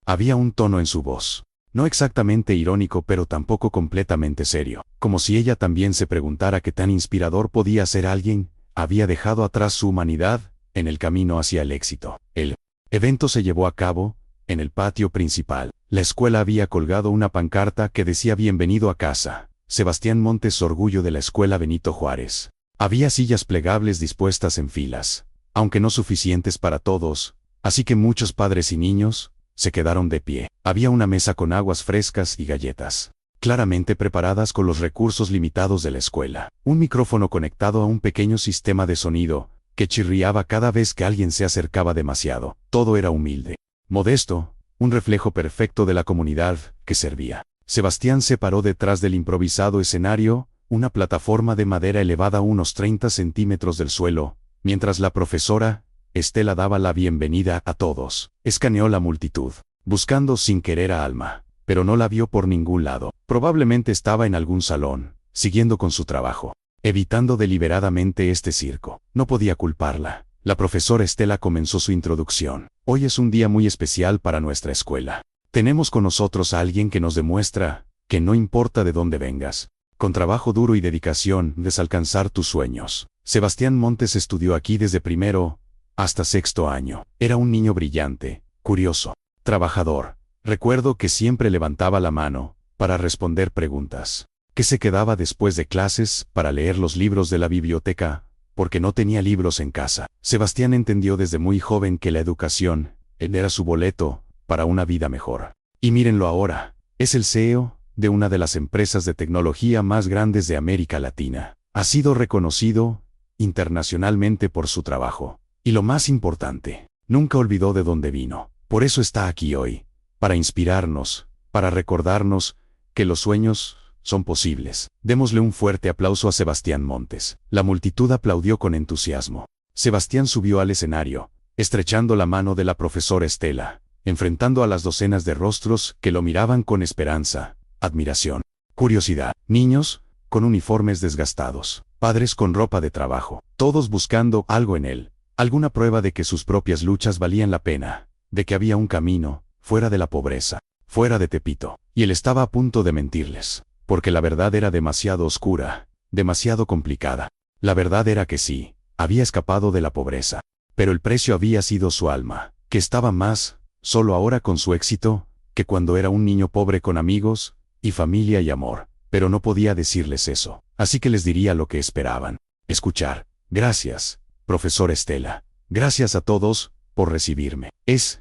Había un tono en su voz, no exactamente irónico pero tampoco completamente serio, como si ella también se preguntara qué tan inspirador podía ser alguien. Había dejado atrás su humanidad en el camino hacia el éxito. El evento se llevó a cabo en el patio principal. La escuela había colgado una pancarta que decía bienvenido a casa, Sebastián Montes, orgullo de la escuela Benito Juárez. Había sillas plegables dispuestas en filas, aunque no suficientes para todos, así que muchos padres y niños se quedaron de pie. Había una mesa con aguas frescas y galletas, claramente preparadas con los recursos limitados de la escuela. Un micrófono conectado a un pequeño sistema de sonido que chirriaba cada vez que alguien se acercaba demasiado. Todo era humilde, modesto, un reflejo perfecto de la comunidad que servía. Sebastián se paró detrás del improvisado escenario una plataforma de madera elevada unos 30 centímetros del suelo, mientras la profesora, Estela, daba la bienvenida a todos. Escaneó la multitud, buscando sin querer a Alma, pero no la vio por ningún lado. Probablemente estaba en algún salón, siguiendo con su trabajo, evitando deliberadamente este circo. No podía culparla. La profesora Estela comenzó su introducción. Hoy es un día muy especial para nuestra escuela. Tenemos con nosotros a alguien que nos demuestra que no importa de dónde vengas, con trabajo duro y dedicación, debes alcanzar tus sueños. Sebastián Montes estudió aquí desde primero hasta sexto año. Era un niño brillante, curioso, trabajador. Recuerdo que siempre levantaba la mano para responder preguntas, que se quedaba después de clases para leer los libros de la biblioteca, porque no tenía libros en casa. Sebastián entendió desde muy joven que la educación era su boleto para una vida mejor. Y mírenlo ahora, es el CEO de una de las empresas de tecnología más grandes de América Latina. Ha sido reconocido internacionalmente por su trabajo. Y lo más importante, nunca olvidó de dónde vino. Por eso está aquí hoy, para inspirarnos, para recordarnos que los sueños son posibles. Démosle un fuerte aplauso a Sebastián Montes. La multitud aplaudió con entusiasmo. Sebastián subió al escenario, estrechando la mano de la profesora Estela, enfrentando a las docenas de rostros que lo miraban con esperanza, admiración, curiosidad. Niños con uniformes desgastados, padres con ropa de trabajo, todos buscando algo en él, alguna prueba de que sus propias luchas valían la pena, de que había un camino fuera de la pobreza, fuera de Tepito. Y él estaba a punto de mentirles, porque la verdad era demasiado oscura, demasiado complicada. La verdad era que sí, había escapado de la pobreza, pero el precio había sido su alma, que estaba más solo ahora con su éxito que cuando era un niño pobre con amigos y familia y amor. Pero no podía decirles eso, así que les diría lo que esperaban escuchar. Gracias, profesora Estela. Gracias a todos por recibirme. Es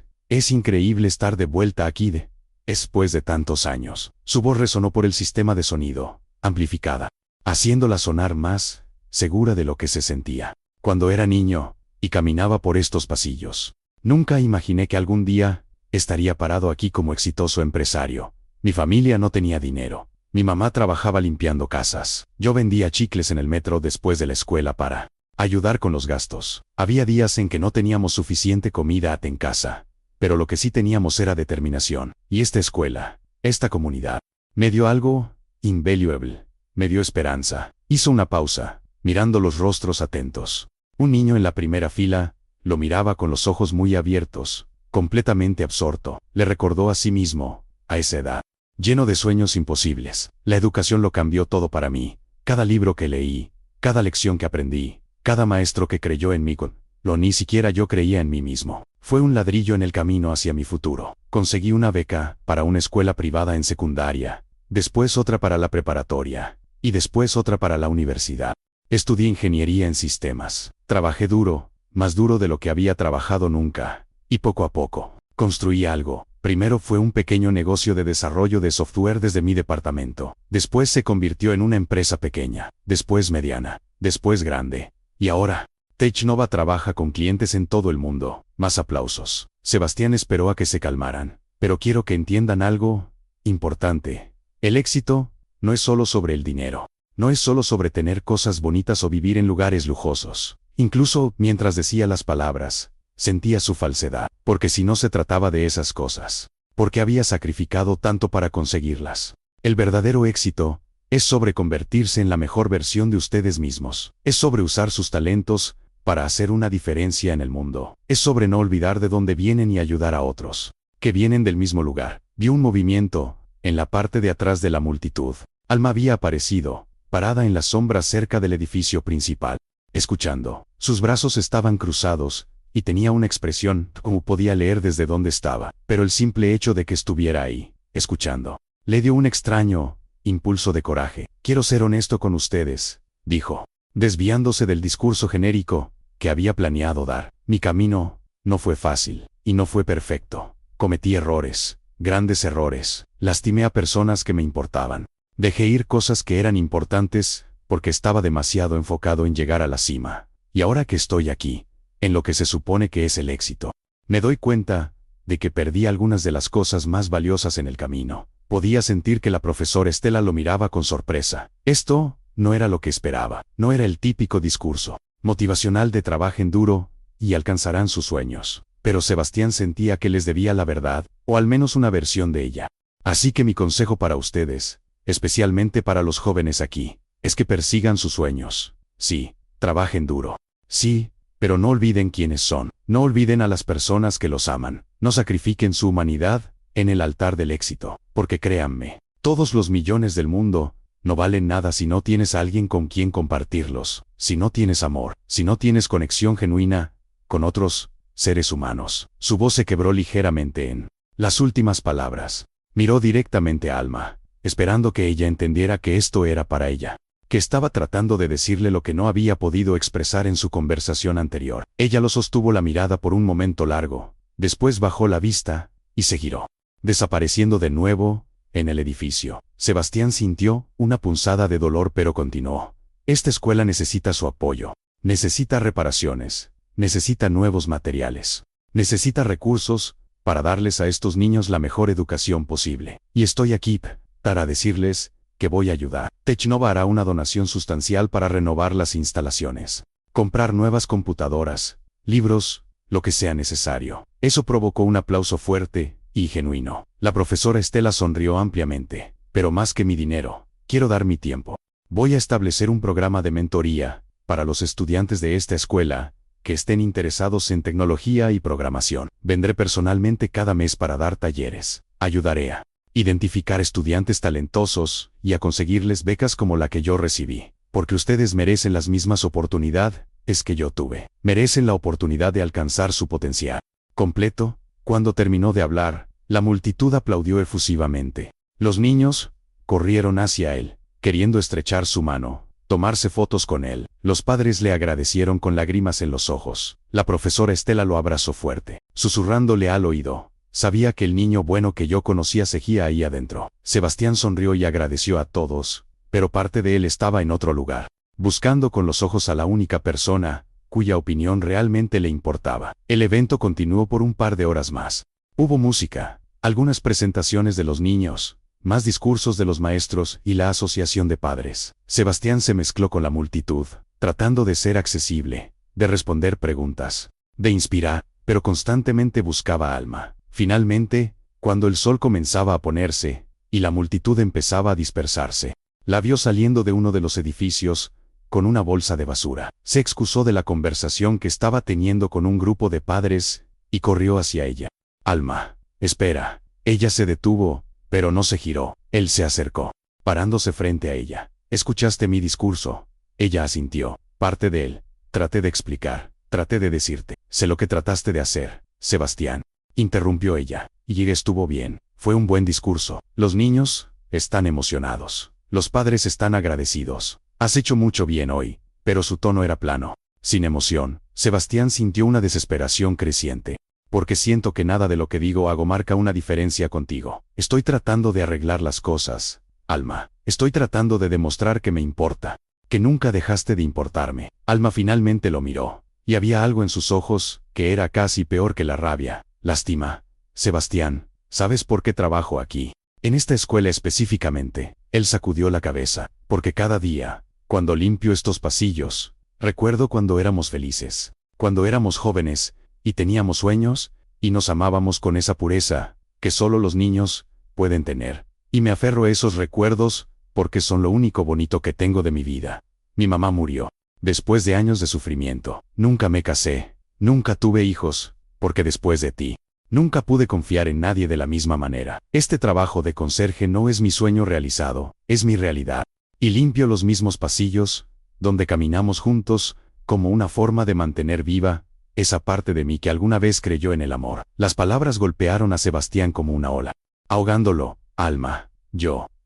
increíble estar de vuelta aquí después de tantos años. Su voz resonó por el sistema de sonido, amplificada, haciéndola sonar más segura de lo que se sentía cuando era niño y caminaba por estos pasillos. Nunca imaginé que algún día estaría parado aquí como exitoso empresario. Mi familia no tenía dinero. Mi mamá trabajaba limpiando casas. Yo vendía chicles en el metro después de la escuela para ayudar con los gastos. Había días en que no teníamos suficiente comida en casa, pero lo que sí teníamos era determinación. Y esta escuela, esta comunidad, me dio algo invaluable, me dio esperanza. Hizo una pausa, mirando los rostros atentos. Un niño en la primera fila lo miraba con los ojos muy abiertos, completamente absorto. Le recordó a sí mismo, a esa edad, lleno de sueños imposibles. La educación lo cambió todo para mí. Cada libro que leí, cada lección que aprendí, cada maestro que creyó en mí ni siquiera yo creía en mí mismo. Fue un ladrillo en el camino hacia mi futuro. Conseguí una beca para una escuela privada en secundaria, después otra para la preparatoria, y después otra para la universidad. Estudié ingeniería en sistemas. Trabajé duro, más duro de lo que había trabajado nunca, y poco a poco construí algo. Primero fue un pequeño negocio de desarrollo de software desde mi departamento. Después se convirtió en una empresa pequeña, después mediana, después grande. Y ahora, TechNova trabaja con clientes en todo el mundo. Más aplausos. Sebastián esperó a que se calmaran. Pero quiero que entiendan algo importante. El éxito no es solo sobre el dinero. No es solo sobre tener cosas bonitas o vivir en lugares lujosos. Incluso, mientras decía las palabras, sentía su falsedad, porque si no se trataba de esas cosas, porque había sacrificado tanto para conseguirlas. El verdadero éxito es sobre convertirse en la mejor versión de ustedes mismos. Es sobre usar sus talentos para hacer una diferencia en el mundo. Es sobre no olvidar de dónde vienen y ayudar a otros, que vienen del mismo lugar. Vio un movimiento en la parte de atrás de la multitud. Alma había aparecido, parada en la sombra cerca del edificio principal, escuchando. Sus brazos estaban cruzados, y tenía una expresión, como podía leer desde donde estaba. Pero el simple hecho de que estuviera ahí, escuchando, le dio un extraño impulso de coraje. Quiero ser honesto con ustedes, dijo, desviándose del discurso genérico que había planeado dar. Mi camino no fue fácil, y no fue perfecto. Cometí errores, grandes errores. Lastimé a personas que me importaban. Dejé ir cosas que eran importantes, porque estaba demasiado enfocado en llegar a la cima. Y ahora que estoy aquí, en lo que se supone que es el éxito, me doy cuenta de que perdí algunas de las cosas más valiosas en el camino. Podía sentir que la profesora Estela lo miraba con sorpresa. Esto No era lo que esperaba. No era el típico discurso motivacional de trabajen duro y alcanzarán sus sueños. Pero Sebastián sentía que les debía la verdad, o al menos una versión de ella. Así que mi consejo para ustedes, especialmente para los jóvenes aquí, es que persigan sus sueños. Sí, trabajen duro. Sí, pero no olviden quiénes son. No olviden a las personas que los aman. No sacrifiquen su humanidad en el altar del éxito. Porque créanme, todos los millones del mundo no valen nada si no tienes a alguien con quien compartirlos. Si no tienes amor, si no tienes conexión genuina con otros seres humanos. Su voz se quebró ligeramente en las últimas palabras. Miró directamente a Alma, esperando que ella entendiera que esto era para ella, que estaba tratando de decirle lo que no había podido expresar en su conversación anterior. Ella lo sostuvo la mirada por un momento largo, después bajó la vista y se giró, desapareciendo de nuevo en el edificio. Sebastián sintió una punzada de dolor, pero continuó. Esta escuela necesita su apoyo, necesita reparaciones, necesita nuevos materiales, necesita recursos para darles a estos niños la mejor educación posible. Y estoy aquí para decirles que voy a ayudar. Technova hará una donación sustancial para renovar las instalaciones, comprar nuevas computadoras, libros, lo que sea necesario. Eso provocó un aplauso fuerte y genuino. La profesora Estela sonrió ampliamente. Pero más que mi dinero, quiero dar mi tiempo. Voy a establecer un programa de mentoría para los estudiantes de esta escuela que estén interesados en tecnología y programación. Vendré personalmente cada mes para dar talleres. Ayudaré a identificar estudiantes talentosos y a conseguirles becas como la que yo recibí. Porque ustedes merecen las mismas oportunidades que yo tuve. Merecen la oportunidad de alcanzar su potencial completo. Cuando terminó de hablar, la multitud aplaudió efusivamente. Los niños corrieron hacia él, queriendo estrechar su mano, tomarse fotos con él. Los padres le agradecieron con lágrimas en los ojos. La profesora Estela lo abrazó fuerte, susurrándole al oído. Sabía que el niño bueno que yo conocía seguía ahí adentro. Sebastián sonrió y agradeció a todos, pero parte de él estaba en otro lugar, buscando con los ojos a la única persona cuya opinión realmente le importaba. El evento continuó por un par de horas más. Hubo música, algunas presentaciones de los niños, más discursos de los maestros y la asociación de padres. Sebastián se mezcló con la multitud, tratando de ser accesible, de responder preguntas, de inspirar, pero constantemente buscaba a Alma. Finalmente, cuando el sol comenzaba a ponerse, y la multitud empezaba a dispersarse, la vio saliendo de uno de los edificios, con una bolsa de basura. Se excusó de la conversación que estaba teniendo con un grupo de padres, y corrió hacia ella. Alma, espera. Ella se detuvo, pero no se giró. Él se acercó, parándose frente a ella. ¿Escuchaste mi discurso? Ella asintió. Parte de él. Traté de explicar, traté de decirte. Sé lo que trataste de hacer, Sebastián. Interrumpió ella. Y estuvo bien. Fue un buen discurso. Los niños están emocionados. Los padres están agradecidos. Has hecho mucho bien hoy. Pero su tono era plano, sin emoción. Sebastián sintió una desesperación creciente. Porque siento que nada de lo que digo o hago marca una diferencia contigo. Estoy tratando de arreglar las cosas, Alma. Estoy tratando de demostrar que me importa, que nunca dejaste de importarme. Alma finalmente lo miró, y había algo en sus ojos que era casi peor que la rabia. Lástima. Sebastián, ¿sabes por qué trabajo aquí? En esta escuela específicamente. Él sacudió la cabeza, porque cada día, cuando limpio estos pasillos, recuerdo cuando éramos felices, cuando éramos jóvenes, y teníamos sueños, y nos amábamos con esa pureza que solo los niños pueden tener. Y me aferro a esos recuerdos, porque son lo único bonito que tengo de mi vida. Mi mamá murió, después de años de sufrimiento. Nunca me casé, nunca tuve hijos, porque después de ti, nunca pude confiar en nadie de la misma manera. Este trabajo de conserje no es mi sueño realizado, es mi realidad. Y limpio los mismos pasillos, donde caminamos juntos, como una forma de mantener viva esa parte de mí que alguna vez creyó en el amor. Las palabras golpearon a Sebastián como una ola, ahogándolo. Alma,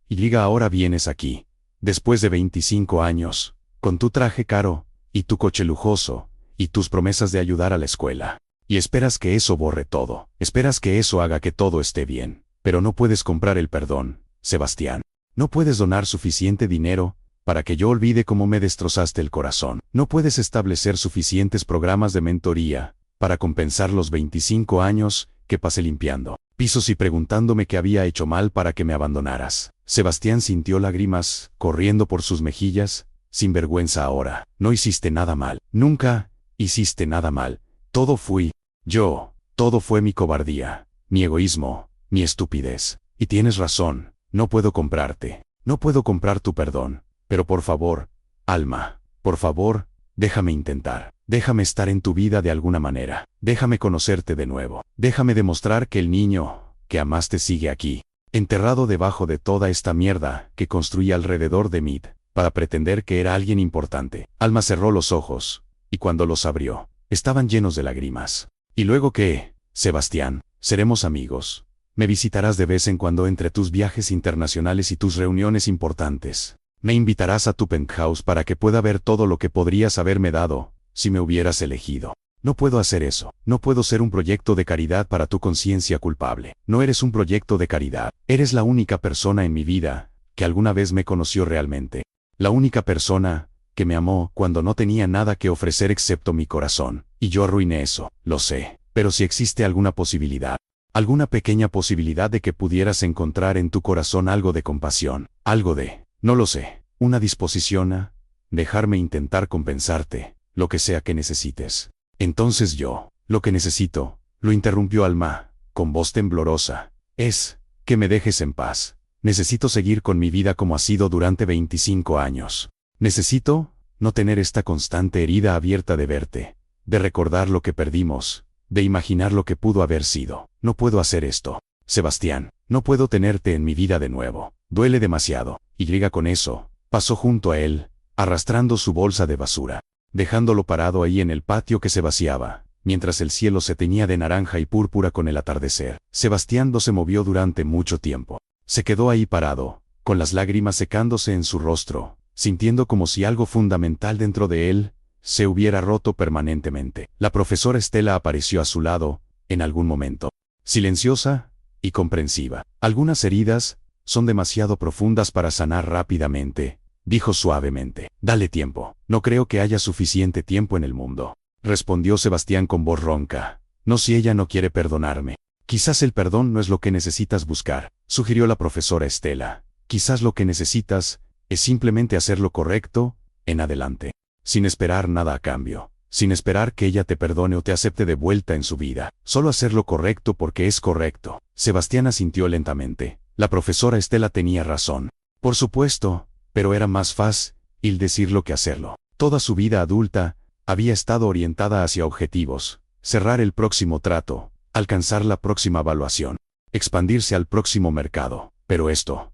y ahora vienes aquí, después de 25 años, con tu traje caro, y tu coche lujoso, y tus promesas de ayudar a la escuela. Y esperas que eso borre todo, esperas que eso haga que todo esté bien. Pero no puedes comprar el perdón, Sebastián. No puedes donar suficiente dinero para que yo olvide cómo me destrozaste el corazón. No puedes establecer suficientes programas de mentoría para compensar los 25 años que pasé limpiando. pisos y preguntándome qué había hecho mal para que me abandonaras. Sebastián sintió lágrimas corriendo por sus mejillas. Sin vergüenza ahora. No hiciste nada mal. Nunca hiciste nada mal. Todo fui yo. Todo fue mi cobardía, mi egoísmo, mi estupidez. Y tienes razón. No puedo comprarte. No puedo comprar tu perdón. Pero por favor, Alma, por favor, déjame intentar. Déjame estar en tu vida de alguna manera. Déjame conocerte de nuevo. Déjame demostrar que el niño que amaste sigue aquí, enterrado debajo de toda esta mierda que construí alrededor de mí, para pretender que era alguien importante. Alma cerró los ojos, y cuando los abrió, estaban llenos de lágrimas. ¿Y luego qué, Sebastián? Seremos amigos. Me visitarás de vez en cuando entre tus viajes internacionales y tus reuniones importantes. Me invitarás a tu penthouse para que pueda ver todo lo que podrías haberme dado, si me hubieras elegido. No puedo hacer eso. No puedo ser un proyecto de caridad para tu conciencia culpable. No eres un proyecto de caridad. Eres la única persona en mi vida que alguna vez me conoció realmente. La única persona que me amó cuando no tenía nada que ofrecer excepto mi corazón. Y yo arruiné eso. Lo sé. Pero si existe alguna posibilidad, alguna pequeña posibilidad de que pudieras encontrar en tu corazón algo de compasión, algo de, no lo sé, una disposición a dejarme intentar compensarte, lo que sea que necesites. Entonces yo, lo que necesito, lo interrumpió Alma, con voz temblorosa, es que me dejes en paz. Necesito seguir con mi vida como ha sido durante 25 años. Necesito no tener esta constante herida abierta de verte, de recordar lo que perdimos, de imaginar lo que pudo haber sido. No puedo hacer esto, Sebastián. No puedo tenerte en mi vida de nuevo. Duele demasiado. Y con eso, pasó junto a él, arrastrando su bolsa de basura, dejándolo parado ahí en el patio que se vaciaba, mientras el cielo se teñía de naranja y púrpura con el atardecer. Sebastián no se movió durante mucho tiempo. Se quedó ahí parado, con las lágrimas secándose en su rostro, sintiendo como si algo fundamental dentro de él se hubiera roto permanentemente. La profesora Estela apareció a su lado, en algún momento, silenciosa y comprensiva. Algunas heridas son demasiado profundas para sanar rápidamente, dijo suavemente. Dale tiempo. No creo que haya suficiente tiempo en el mundo, respondió Sebastián con voz ronca. No si ella no quiere perdonarme. Quizás el perdón no es lo que necesitas buscar, sugirió la profesora Estela. Quizás lo que necesitas es simplemente hacer lo correcto, en adelante, sin esperar nada a cambio, sin esperar que ella te perdone o te acepte de vuelta en su vida. Solo hacer lo correcto porque es correcto. Sebastián asintió lentamente. La profesora Estela tenía razón. Por supuesto, pero era más fácil decirlo que hacerlo. Toda su vida adulta había estado orientada hacia objetivos: cerrar el próximo trato, alcanzar la próxima evaluación, expandirse al próximo mercado. Pero esto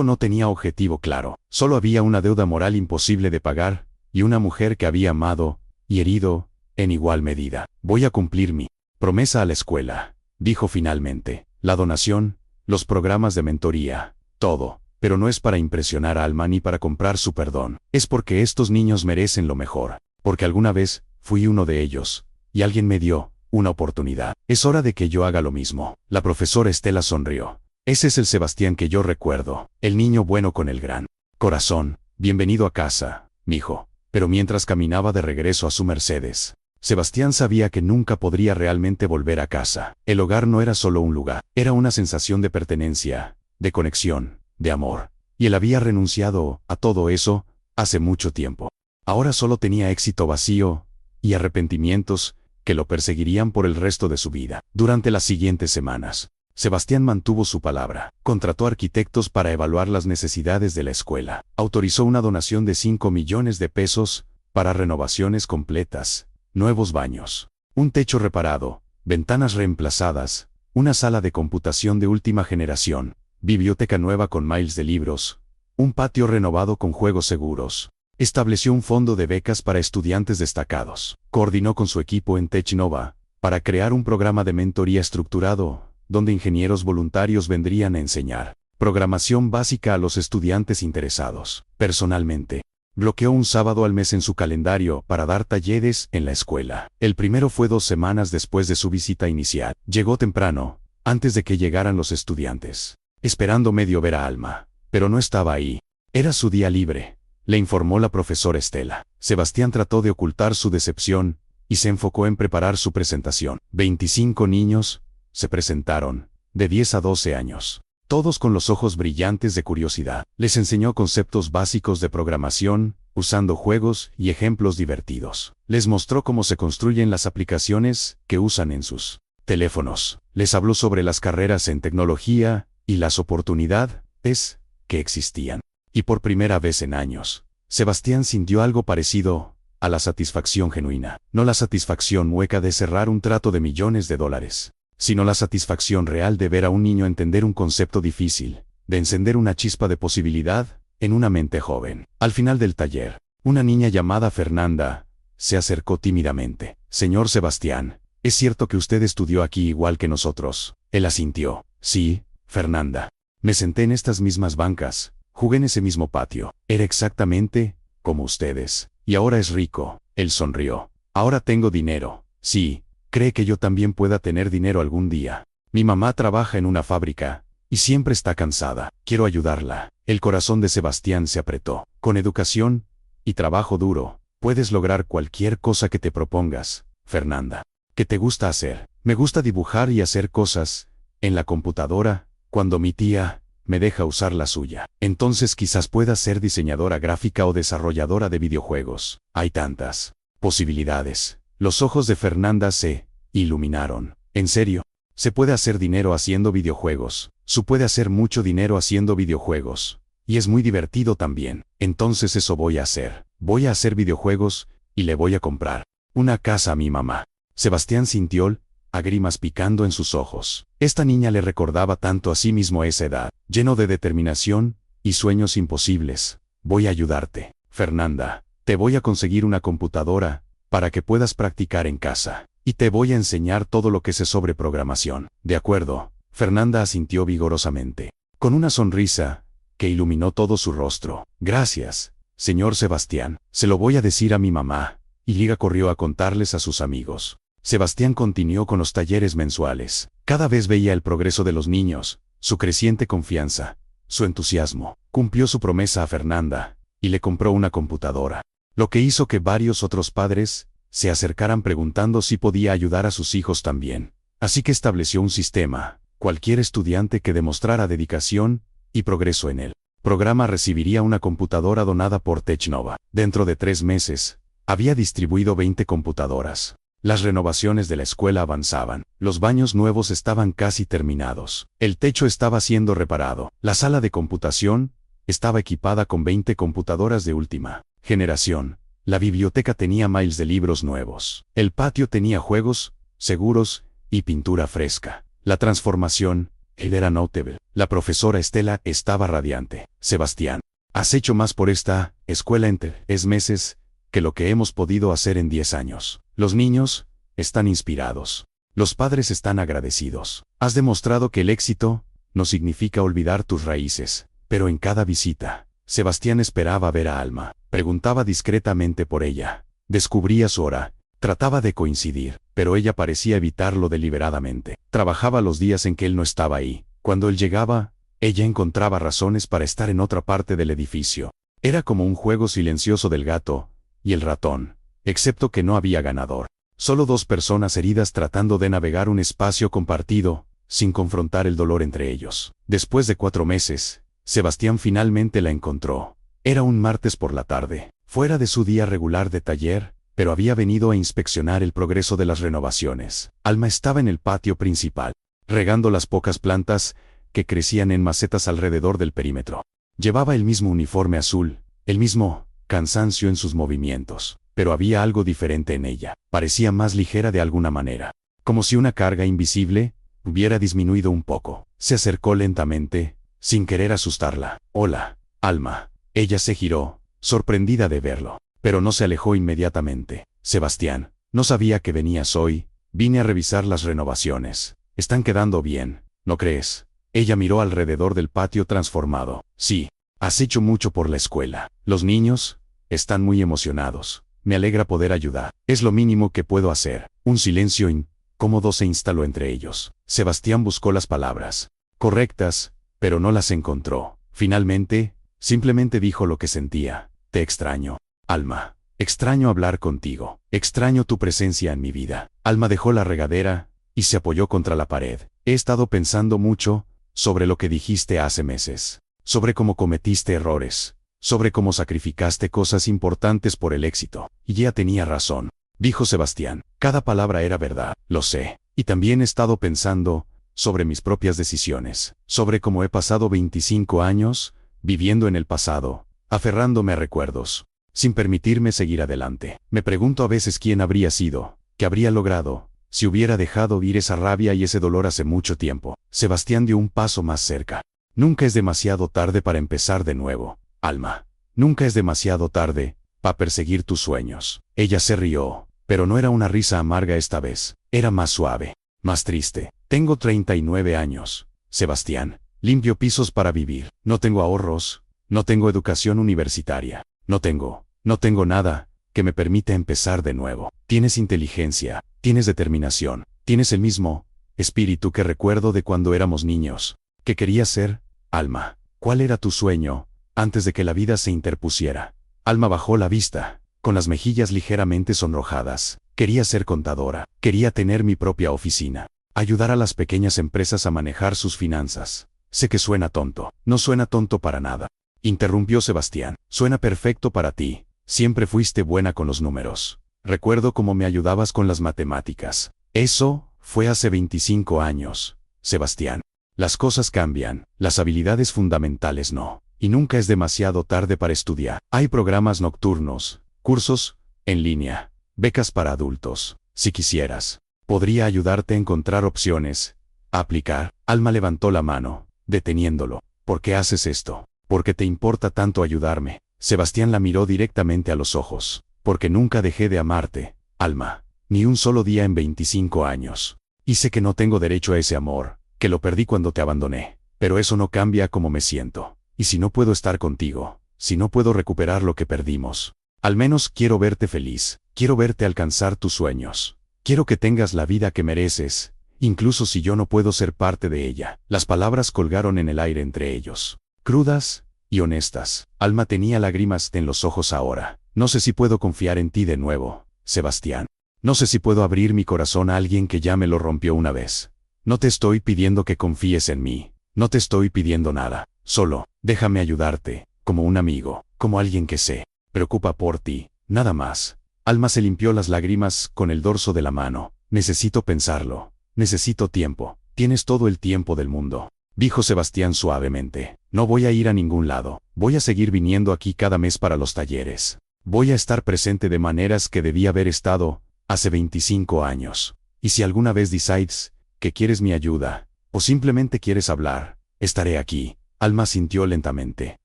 no tenía objetivo claro. Solo había una deuda moral imposible de pagar, y una mujer que había amado y herido en igual medida. Voy a cumplir mi promesa a la escuela, dijo finalmente. La donación, los programas de mentoría, todo, pero no es para impresionar a Alma ni para comprar su perdón. Es porque estos niños merecen lo mejor, porque alguna vez fui uno de ellos, y alguien me dio una oportunidad. Es hora de que yo haga lo mismo. La profesora Estela sonrió. Ese es el Sebastián que yo recuerdo, el niño bueno con el gran corazón. Bienvenido a casa, mijo. Pero mientras caminaba de regreso a su Mercedes, Sebastián sabía que nunca podría realmente volver a casa. El hogar no era solo un lugar, era una sensación de pertenencia, de conexión, de amor. Y él había renunciado a todo eso hace mucho tiempo. Ahora solo tenía éxito vacío y arrepentimientos que lo perseguirían por el resto de su vida. Durante las siguientes semanas, Sebastián mantuvo su palabra. Contrató arquitectos para evaluar las necesidades de la escuela. Autorizó una donación de 5 millones de pesos para renovaciones completas, nuevos baños, un techo reparado, ventanas reemplazadas, una sala de computación de última generación, biblioteca nueva con miles de libros, un patio renovado con juegos seguros. Estableció un fondo de becas para estudiantes destacados. Coordinó con su equipo en TechNova para crear un programa de mentoría estructurado, donde ingenieros voluntarios vendrían a enseñar programación básica a los estudiantes interesados. Personalmente, bloqueó un sábado al mes en su calendario para dar talleres en la escuela. El primero fue 2 semanas después de su visita inicial. Llegó temprano, antes de que llegaran los estudiantes, esperando medio ver a Alma, pero no estaba ahí. Era su día libre, le informó la profesora Estela. Sebastián trató de ocultar su decepción y se enfocó en preparar su presentación. 25 niños se presentaron, de 10 a 12 años. Todos con los ojos brillantes de curiosidad. Les enseñó conceptos básicos de programación, usando juegos y ejemplos divertidos. Les mostró cómo se construyen las aplicaciones que usan en sus teléfonos. Les habló sobre las carreras en tecnología y las oportunidades que existían. Y por primera vez en años, Sebastián sintió algo parecido a la satisfacción genuina. No la satisfacción mueca de cerrar un trato de millones de dólares, sino la satisfacción real de ver a un niño entender un concepto difícil, de encender una chispa de posibilidad en una mente joven. Al final del taller, una niña llamada Fernanda se acercó tímidamente. Señor Sebastián, ¿es cierto que usted estudió aquí igual que nosotros? Él asintió. Sí, Fernanda. Me senté en estas mismas bancas, jugué en ese mismo patio. Era exactamente como ustedes. Y ahora es rico. Él sonrió. Ahora tengo dinero. Sí. ¿Cree que yo también pueda tener dinero algún día? Mi mamá trabaja en una fábrica y siempre está cansada. Quiero ayudarla. El corazón de Sebastián se apretó. Con educación y trabajo duro, puedes lograr cualquier cosa que te propongas, Fernanda. ¿Qué te gusta hacer? Me gusta dibujar y hacer cosas en la computadora, cuando mi tía me deja usar la suya. Entonces quizás pueda ser diseñadora gráfica o desarrolladora de videojuegos. Hay tantas posibilidades. Los ojos de Fernanda se iluminaron. ¿En serio? Se puede hacer dinero haciendo videojuegos. Se puede hacer mucho dinero haciendo videojuegos. Y es muy divertido también. Entonces eso voy a hacer. Voy a hacer videojuegos y le voy a comprar una casa a mi mamá. Sebastián sintió lágrimas picando en sus ojos. Esta niña le recordaba tanto a sí mismo a esa edad, lleno de determinación y sueños imposibles. Voy a ayudarte, Fernanda. Te voy a conseguir una computadora para que puedas practicar en casa. Y te voy a enseñar todo lo que sé sobre programación. De acuerdo, Fernanda asintió vigorosamente, con una sonrisa que iluminó todo su rostro. Gracias, señor Sebastián. Se lo voy a decir a mi mamá. Y Liga corrió a contarles a sus amigos. Sebastián continuó con los talleres mensuales. Cada vez veía el progreso de los niños, su creciente confianza, su entusiasmo. Cumplió su promesa a Fernanda y le compró una computadora, lo que hizo que varios otros padres se acercaran preguntando si podía ayudar a sus hijos también. Así que estableció un sistema. Cualquier estudiante que demostrara dedicación y progreso en el programa recibiría una computadora donada por Technova. Dentro de 3 meses, había distribuido 20 computadoras. Las renovaciones de la escuela avanzaban. Los baños nuevos estaban casi terminados. El techo estaba siendo reparado. La sala de computación estaba equipada con 20 computadoras de última generación. La biblioteca tenía miles de libros nuevos. El patio tenía juegos seguros y pintura fresca. La transformación era notable. La profesora Estela estaba radiante. Sebastián, has hecho más por esta escuela en 3 meses que lo que hemos podido hacer en 10 años. Los niños están inspirados. Los padres están agradecidos. Has demostrado que el éxito no significa olvidar tus raíces. Pero en cada visita, Sebastián esperaba ver a Alma. Preguntaba discretamente por ella. Descubría su hora. Trataba de coincidir, pero ella parecía evitarlo deliberadamente. Trabajaba los días en que él no estaba ahí. Cuando él llegaba, ella encontraba razones para estar en otra parte del edificio. Era como un juego silencioso del gato y el ratón, excepto que no había ganador. Solo 2 personas heridas tratando de navegar un espacio compartido, sin confrontar el dolor entre ellos. Después de 4 meses, Sebastián finalmente la encontró. Era un martes por la tarde, fuera de su día regular de taller, pero había venido a inspeccionar el progreso de las renovaciones. Alma estaba en el patio principal, regando las pocas plantas que crecían en macetas alrededor del perímetro. Llevaba el mismo uniforme azul, el mismo cansancio en sus movimientos, pero había algo diferente en ella. Parecía más ligera de alguna manera, como si una carga invisible hubiera disminuido un poco. Se acercó lentamente, sin querer asustarla. Hola, Alma. Ella se giró, sorprendida de verlo, pero no se alejó inmediatamente. Sebastián, no sabía que venías hoy. Vine a revisar las renovaciones. Están quedando bien, ¿no crees? Ella miró alrededor del patio transformado. Sí, has hecho mucho por la escuela. Los niños están muy emocionados. Me alegra poder ayudar. Es lo mínimo que puedo hacer. Un silencio incómodo se instaló entre ellos. Sebastián buscó las palabras correctas, pero no las encontró. Finalmente, simplemente dijo lo que sentía. Te extraño, Alma. Extraño hablar contigo. Extraño tu presencia en mi vida. Alma dejó la regadera y se apoyó contra la pared. He estado pensando mucho sobre lo que dijiste hace meses, sobre cómo cometiste errores, sobre cómo sacrificaste cosas importantes por el éxito. Y ya tenía razón, dijo Sebastián. Cada palabra era verdad, lo sé. Y también he estado pensando sobre mis propias decisiones, sobre cómo he pasado 25 años viviendo en el pasado, aferrándome a recuerdos, sin permitirme seguir adelante. Me pregunto a veces quién habría sido, qué habría logrado, si hubiera dejado ir esa rabia y ese dolor hace mucho tiempo. Sebastián dio un paso más cerca. Nunca es demasiado tarde para empezar de nuevo, Alma. Nunca es demasiado tarde para perseguir tus sueños. Ella se rió, pero no era una risa amarga esta vez. Era más suave, más triste. Tengo 39 años, Sebastián. Limpio pisos para vivir. No tengo ahorros, no tengo educación universitaria. No tengo nada que me permita empezar de nuevo. Tienes inteligencia, tienes determinación, tienes el mismo espíritu que recuerdo de cuando éramos niños. ¿Qué querías ser, Alma? ¿Cuál era tu sueño antes de que la vida se interpusiera? Alma bajó la vista, con las mejillas ligeramente sonrojadas. Quería ser contadora, quería tener mi propia oficina, ayudar a las pequeñas empresas a manejar sus finanzas. Sé que suena tonto, no suena tonto para nada, interrumpió Sebastián. Suena perfecto para ti, siempre fuiste buena con los números. Recuerdo cómo me ayudabas con las matemáticas. Eso fue hace 25 años, Sebastián. Las cosas cambian, las habilidades fundamentales no. Y nunca es demasiado tarde para estudiar. Hay programas nocturnos, cursos en línea, becas para adultos. Si quisieras, podría ayudarte a encontrar opciones, a aplicar. Alma levantó la mano, deteniéndolo. ¿Por qué haces esto? ¿Por qué te importa tanto ayudarme? Sebastián la miró directamente a los ojos. Porque nunca dejé de amarte, Alma, ni un solo día en 25 años. Y sé que no tengo derecho a ese amor, que lo perdí cuando te abandoné. Pero eso no cambia cómo me siento. Y si no puedo estar contigo, si no puedo recuperar lo que perdimos, al menos quiero verte feliz, quiero verte alcanzar tus sueños. Quiero que tengas la vida que mereces, incluso si yo no puedo ser parte de ella. Las palabras colgaron en el aire entre ellos, crudas y honestas. Alma tenía lágrimas en los ojos ahora. No sé si puedo confiar en ti de nuevo, Sebastián. No sé si puedo abrir mi corazón a alguien que ya me lo rompió una vez. No te estoy pidiendo que confíes en mí, no te estoy pidiendo nada. Solo, déjame ayudarte, como un amigo, como alguien que se preocupa por ti, nada más. Alma se limpió las lágrimas con el dorso de la mano. Necesito pensarlo, necesito tiempo. Tienes todo el tiempo del mundo, dijo Sebastián suavemente. No voy a ir a ningún lado, voy a seguir viniendo aquí cada mes para los talleres. Voy a estar presente de maneras que debí haber estado hace 25 años. Y si alguna vez decides que quieres mi ayuda, o simplemente quieres hablar, estaré aquí. Alma sintió lentamente.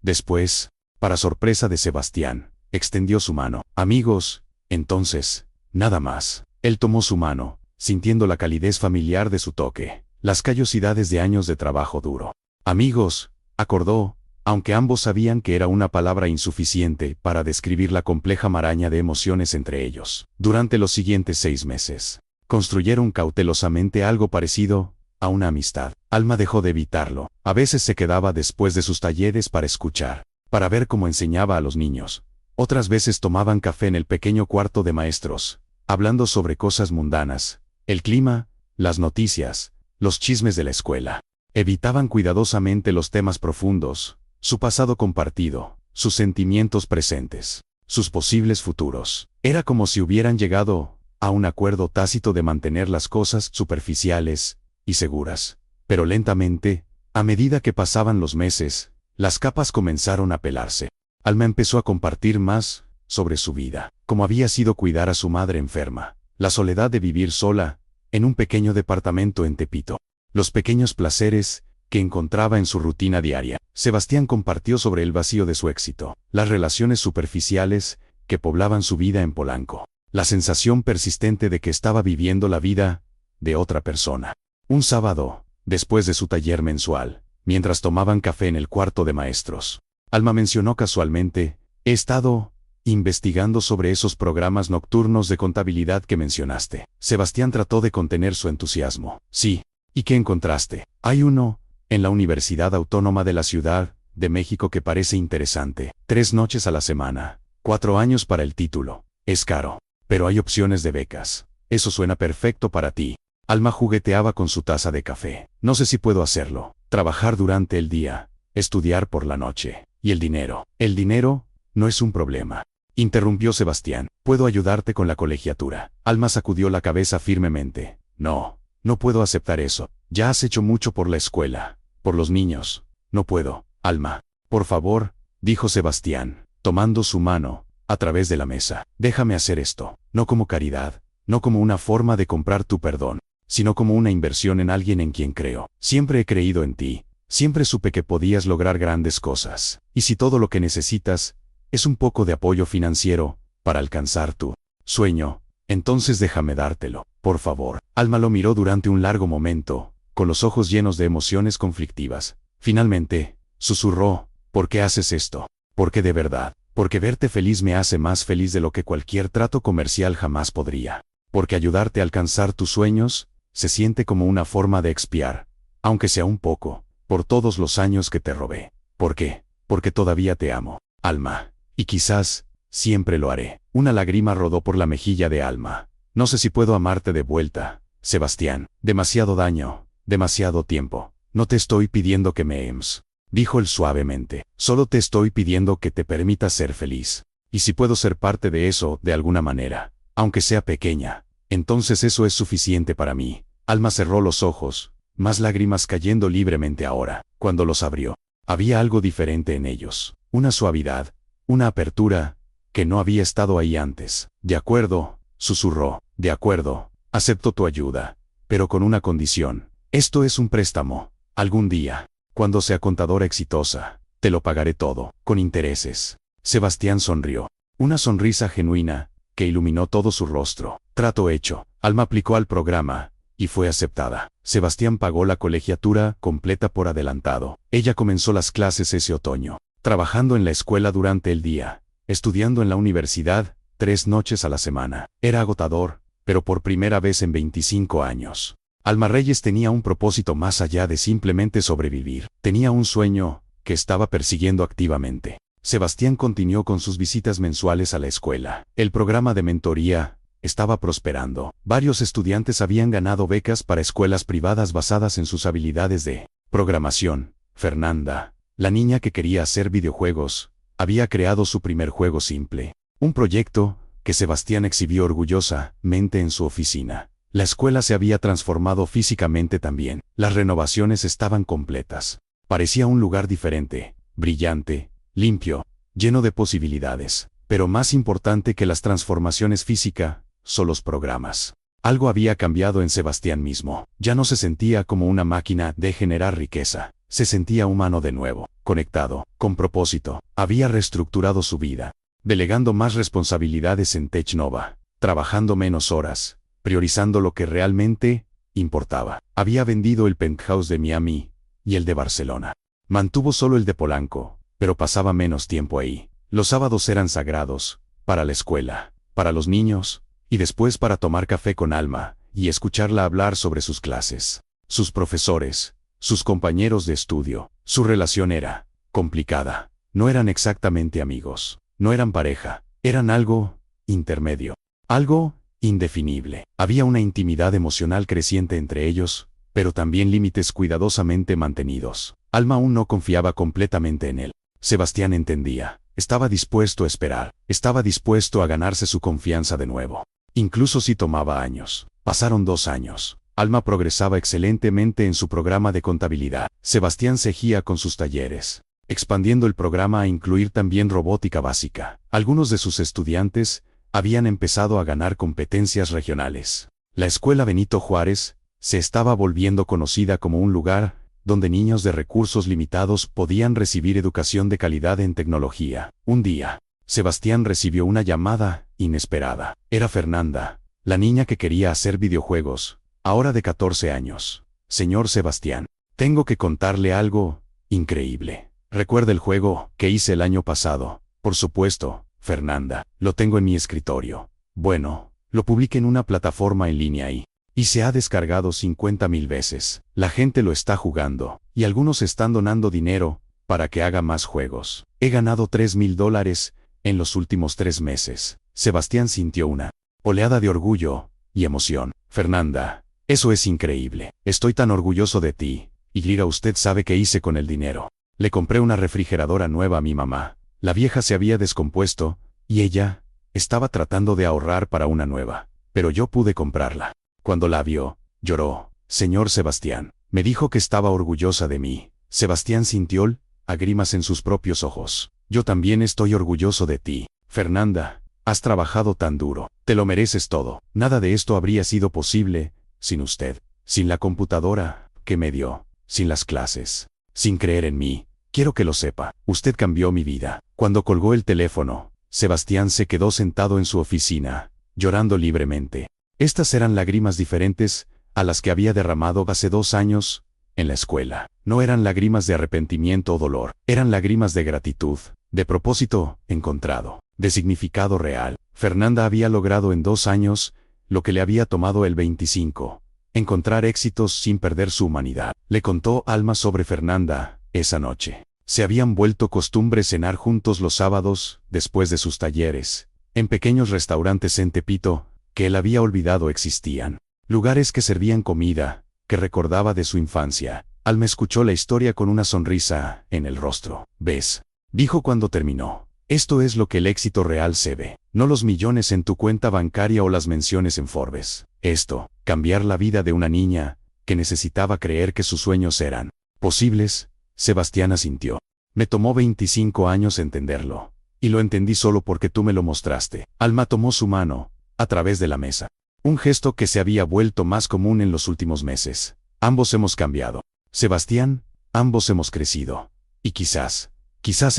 Después, para sorpresa de Sebastián, extendió su mano. Amigos, entonces, nada más. Él tomó su mano, sintiendo la calidez familiar de su toque, las callosidades de años de trabajo duro. Amigos, acordó, aunque ambos sabían que era una palabra insuficiente para describir la compleja maraña de emociones entre ellos. Durante los siguientes 6 meses, construyeron cautelosamente algo parecido a una amistad. Alma dejó de evitarlo. A veces se quedaba después de sus talleres para escuchar, para ver cómo enseñaba a los niños. Otras veces tomaban café en el pequeño cuarto de maestros, hablando sobre cosas mundanas, el clima, las noticias, los chismes de la escuela. Evitaban cuidadosamente los temas profundos, su pasado compartido, sus sentimientos presentes, sus posibles futuros. Era como si hubieran llegado a un acuerdo tácito de mantener las cosas superficiales y seguras. Pero lentamente, a medida que pasaban los meses, las capas comenzaron a pelarse. Alma empezó a compartir más sobre su vida, cómo había sido cuidar a su madre enferma, la soledad de vivir sola, en un pequeño departamento en Tepito, los pequeños placeres que encontraba en su rutina diaria. Sebastián compartió sobre el vacío de su éxito, las relaciones superficiales que poblaban su vida en Polanco, la sensación persistente de que estaba viviendo la vida de otra persona. Un sábado, después de su taller mensual, mientras tomaban café en el cuarto de maestros, Alma mencionó casualmente, he estado investigando sobre esos programas nocturnos de contabilidad que mencionaste. Sebastián trató de contener su entusiasmo. Sí, ¿y qué encontraste? Hay uno en la Universidad Autónoma de la Ciudad de México que parece interesante. 3 noches a la semana, 4 años para el título. Es caro, pero hay opciones de becas. Eso suena perfecto para ti. Alma jugueteaba con su taza de café. No sé si puedo hacerlo. Trabajar durante el día, estudiar por la noche. ¿Y el dinero? El dinero no es un problema, interrumpió Sebastián. Puedo ayudarte con la colegiatura. Alma sacudió la cabeza firmemente. No, no puedo aceptar eso. Ya has hecho mucho por la escuela, por los niños. No puedo. Alma, por favor, dijo Sebastián, tomando su mano a través de la mesa. Déjame hacer esto, no como caridad, no como una forma de comprar tu perdón, sino como una inversión en alguien en quien creo. Siempre he creído en ti, siempre supe que podías lograr grandes cosas. Y si todo lo que necesitas es un poco de apoyo financiero para alcanzar tu sueño, entonces déjame dártelo, por favor. Alma lo miró durante un largo momento, con los ojos llenos de emociones conflictivas. Finalmente, susurró, ¿por qué haces esto? Porque de verdad, porque verte feliz me hace más feliz de lo que cualquier trato comercial jamás podría. Porque ayudarte a alcanzar tus sueños se siente como una forma de expiar, aunque sea un poco, por todos los años que te robé. ¿Por qué? Porque todavía te amo, Alma, y quizás siempre lo haré. Una lágrima rodó por la mejilla de Alma. No sé si puedo amarte de vuelta, Sebastián. Demasiado daño, demasiado tiempo. No te estoy pidiendo que me ames, dijo él suavemente. Solo te estoy pidiendo que te permitas ser feliz. Y si puedo ser parte de eso de alguna manera, aunque sea pequeña, entonces eso es suficiente para mí. Alma cerró los ojos, más lágrimas cayendo libremente ahora. Cuando los abrió, había algo diferente en ellos. Una suavidad, una apertura, que no había estado ahí antes. De acuerdo, susurró. De acuerdo, acepto tu ayuda, pero con una condición. Esto es un préstamo. Algún día, cuando sea contadora exitosa, te lo pagaré todo, con intereses. Sebastián sonrió. Una sonrisa genuina, que iluminó todo su rostro. Trato hecho. Alma aplicó al programa, y fue aceptada. Sebastián pagó la colegiatura completa por adelantado. Ella comenzó las clases ese otoño, trabajando en la escuela durante el día, estudiando en la universidad, 3 noches a la semana. Era agotador, pero por primera vez en 25 años. Alma Reyes tenía un propósito más allá de simplemente sobrevivir. Tenía un sueño, que estaba persiguiendo activamente. Sebastián continuó con sus visitas mensuales a la escuela. El programa de mentoría estaba prosperando. Varios estudiantes habían ganado becas para escuelas privadas basadas en sus habilidades de programación. Fernanda, la niña que quería hacer videojuegos, había creado su primer juego simple. Un proyecto que Sebastián exhibió orgullosamente en su oficina. La escuela se había transformado físicamente también. Las renovaciones estaban completas. Parecía un lugar diferente, brillante, limpio, lleno de posibilidades. Pero más importante que las transformaciones físicas, son los programas. Algo había cambiado en Sebastián mismo. Ya no se sentía como una máquina de generar riqueza. Se sentía humano de nuevo, conectado, con propósito. Había reestructurado su vida, delegando más responsabilidades en Technova, trabajando menos horas, priorizando lo que realmente importaba. Había vendido el penthouse de Miami y el de Barcelona. Mantuvo solo el de Polanco, pero pasaba menos tiempo ahí. Los sábados eran sagrados, para la escuela, para los niños, y después para tomar café con Alma y escucharla hablar sobre sus clases, sus profesores, sus compañeros de estudio. Su relación era complicada. No eran exactamente amigos, no eran pareja, eran algo intermedio, algo indefinible. Había una intimidad emocional creciente entre ellos, pero también límites cuidadosamente mantenidos. Alma aún no confiaba completamente en él. Sebastián entendía. Estaba dispuesto a esperar, estaba dispuesto a ganarse su confianza de nuevo. Incluso si tomaba años. Pasaron 2 años. Alma progresaba excelentemente en su programa de contabilidad. Sebastián seguía con sus talleres, expandiendo el programa a incluir también robótica básica. Algunos de sus estudiantes habían empezado a ganar competencias regionales. La Escuela Benito Juárez se estaba volviendo conocida como un lugar donde niños de recursos limitados podían recibir educación de calidad en tecnología. Un día, Sebastián recibió una llamada inesperada. Era Fernanda, la niña que quería hacer videojuegos, ahora de 14 años. Señor Sebastián, tengo que contarle algo increíble. ¿Recuerda el juego que hice el año pasado? Por supuesto, Fernanda, lo tengo en mi escritorio. Bueno, lo publiqué en una plataforma en línea y se ha descargado 50.000 veces. La gente lo está jugando, y algunos están donando dinero para que haga más juegos. He ganado $3.000 en los últimos 3 meses. Sebastián sintió una oleada de orgullo y emoción. Fernanda, Eso es increíble. Estoy tan orgulloso de ti. Y usted sabe qué hice con el dinero. Le compré una refrigeradora nueva a mi mamá. La vieja se había descompuesto, y ella estaba tratando de ahorrar para una nueva. Pero yo pude comprarla. Cuando la vio, lloró. Señor Sebastián, me dijo que estaba orgullosa de mí. Sebastián sintió lágrimas en sus propios ojos. Yo también estoy orgulloso de ti. Fernanda, has trabajado tan duro. Te lo mereces todo. Nada de esto habría sido posible sin usted. Sin la computadora que me dio. Sin las clases. Sin creer en mí. Quiero que lo sepa. Usted cambió mi vida. Cuando colgó el teléfono, Sebastián se quedó sentado en su oficina, llorando libremente. Estas eran lágrimas diferentes a las que había derramado hace 2 años en la escuela. No eran lágrimas de arrepentimiento o dolor. Eran lágrimas de gratitud, de propósito encontrado, de significado real. Fernanda había logrado en 2 años lo que le había tomado el 25. Encontrar éxitos sin perder su humanidad. Le contó Alma sobre Fernanda esa noche. Se habían vuelto costumbre cenar juntos los sábados, después de sus talleres, en pequeños restaurantes en Tepito, que él había olvidado existían. Lugares que servían comida, que recordaba de su infancia. Alma escuchó la historia con una sonrisa en el rostro. ¿Ves? Dijo cuando terminó. Esto es lo que el éxito real se ve. No los millones en tu cuenta bancaria o las menciones en Forbes. Esto, cambiar la vida de una niña, que necesitaba creer que sus sueños eran posibles. Sebastián asintió. Me tomó 25 años entenderlo. Y lo entendí solo porque tú me lo mostraste. Alma tomó su mano, a través de la mesa. Un gesto que se había vuelto más común en los últimos meses. Ambos hemos cambiado. Sebastián, ambos hemos crecido. Y quizás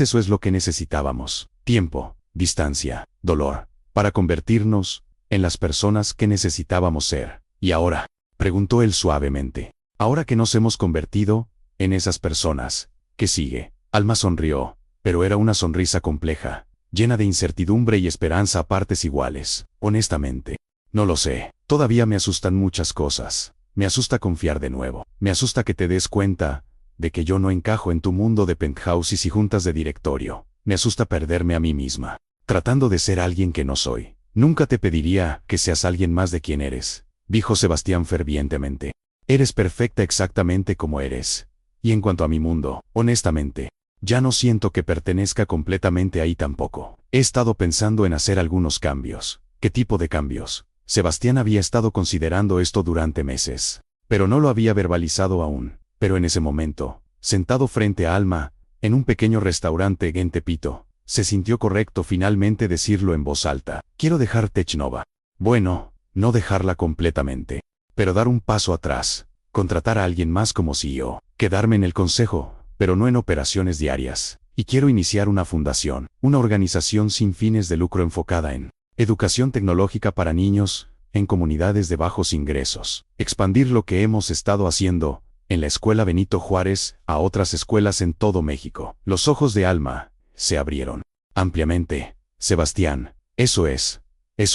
eso es lo que necesitábamos. Tiempo, distancia, dolor, para convertirnos en las personas que necesitábamos ser. ¿Y ahora? Preguntó él suavemente. Ahora que nos hemos convertido en esas personas, ¿qué sigue? Alma sonrió, pero era una sonrisa compleja, llena de incertidumbre y esperanza a partes iguales. Honestamente, no lo sé. Todavía me asustan muchas cosas. Me asusta confiar de nuevo. Me asusta que te des cuenta de que yo no encajo en tu mundo de penthouses y juntas de directorio. Me asusta perderme a mí misma, tratando de ser alguien que no soy. Nunca te pediría que seas alguien más de quien eres, dijo Sebastián fervientemente. Eres perfecta exactamente como eres. Y en cuanto a mi mundo, honestamente, ya no siento que pertenezca completamente ahí tampoco. He estado pensando en hacer algunos cambios. ¿Qué tipo de cambios? Sebastián había estado considerando esto durante meses, pero no lo había verbalizado aún. Pero en ese momento, sentado frente a Alma, en un pequeño restaurante en Tepito, se sintió correcto finalmente decirlo en voz alta. Quiero dejar Technova. Bueno, no dejarla completamente, pero dar un paso atrás, contratar a alguien más como CEO, quedarme en el consejo, pero no en operaciones diarias. Y quiero iniciar una fundación, una organización sin fines de lucro enfocada en educación tecnológica para niños, en comunidades de bajos ingresos. Expandir lo que hemos estado haciendo en la escuela Benito Juárez a otras escuelas en todo México. Los ojos de Alma se abrieron ampliamente. Sebastián, eso es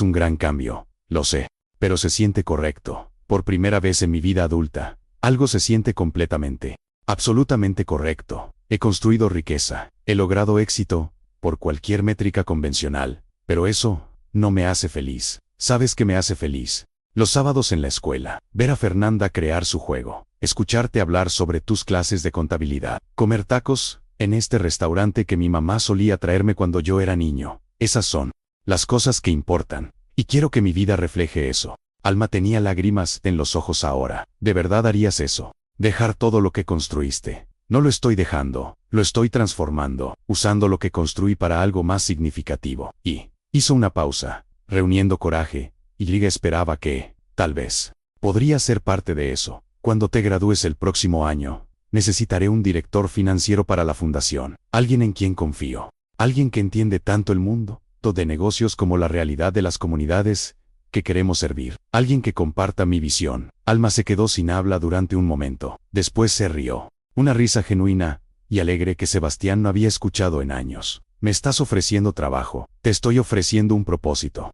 un gran cambio, lo sé, pero se siente correcto. Por primera vez en mi vida adulta, algo se siente completamente, absolutamente correcto. He construido riqueza, he logrado éxito, por cualquier métrica convencional, pero eso no me hace feliz. ¿Sabes qué me hace feliz? Los sábados en la escuela, ver a Fernanda crear su juego, escucharte hablar sobre tus clases de contabilidad, comer tacos en este restaurante que mi mamá solía traerme cuando yo era niño. Esas son las cosas que importan, y quiero que mi vida refleje eso. Alma tenía lágrimas en los ojos ahora. ¿De verdad harías eso? Dejar todo lo que construiste. No lo estoy dejando, lo estoy transformando, usando lo que construí para algo más significativo. Y hizo una pausa, reuniendo coraje, y Liga esperaba que, tal vez, podría ser parte de eso. Cuando te gradúes el próximo año, necesitaré un director financiero para la fundación, alguien en quien confío, alguien que entiende tanto el mundo de negocios como la realidad de las comunidades que queremos servir, alguien que comparta mi visión. Alma se quedó sin habla durante un momento, después se rió, una risa genuina y alegre que Sebastián no había escuchado en años. Me estás ofreciendo trabajo, te estoy ofreciendo un propósito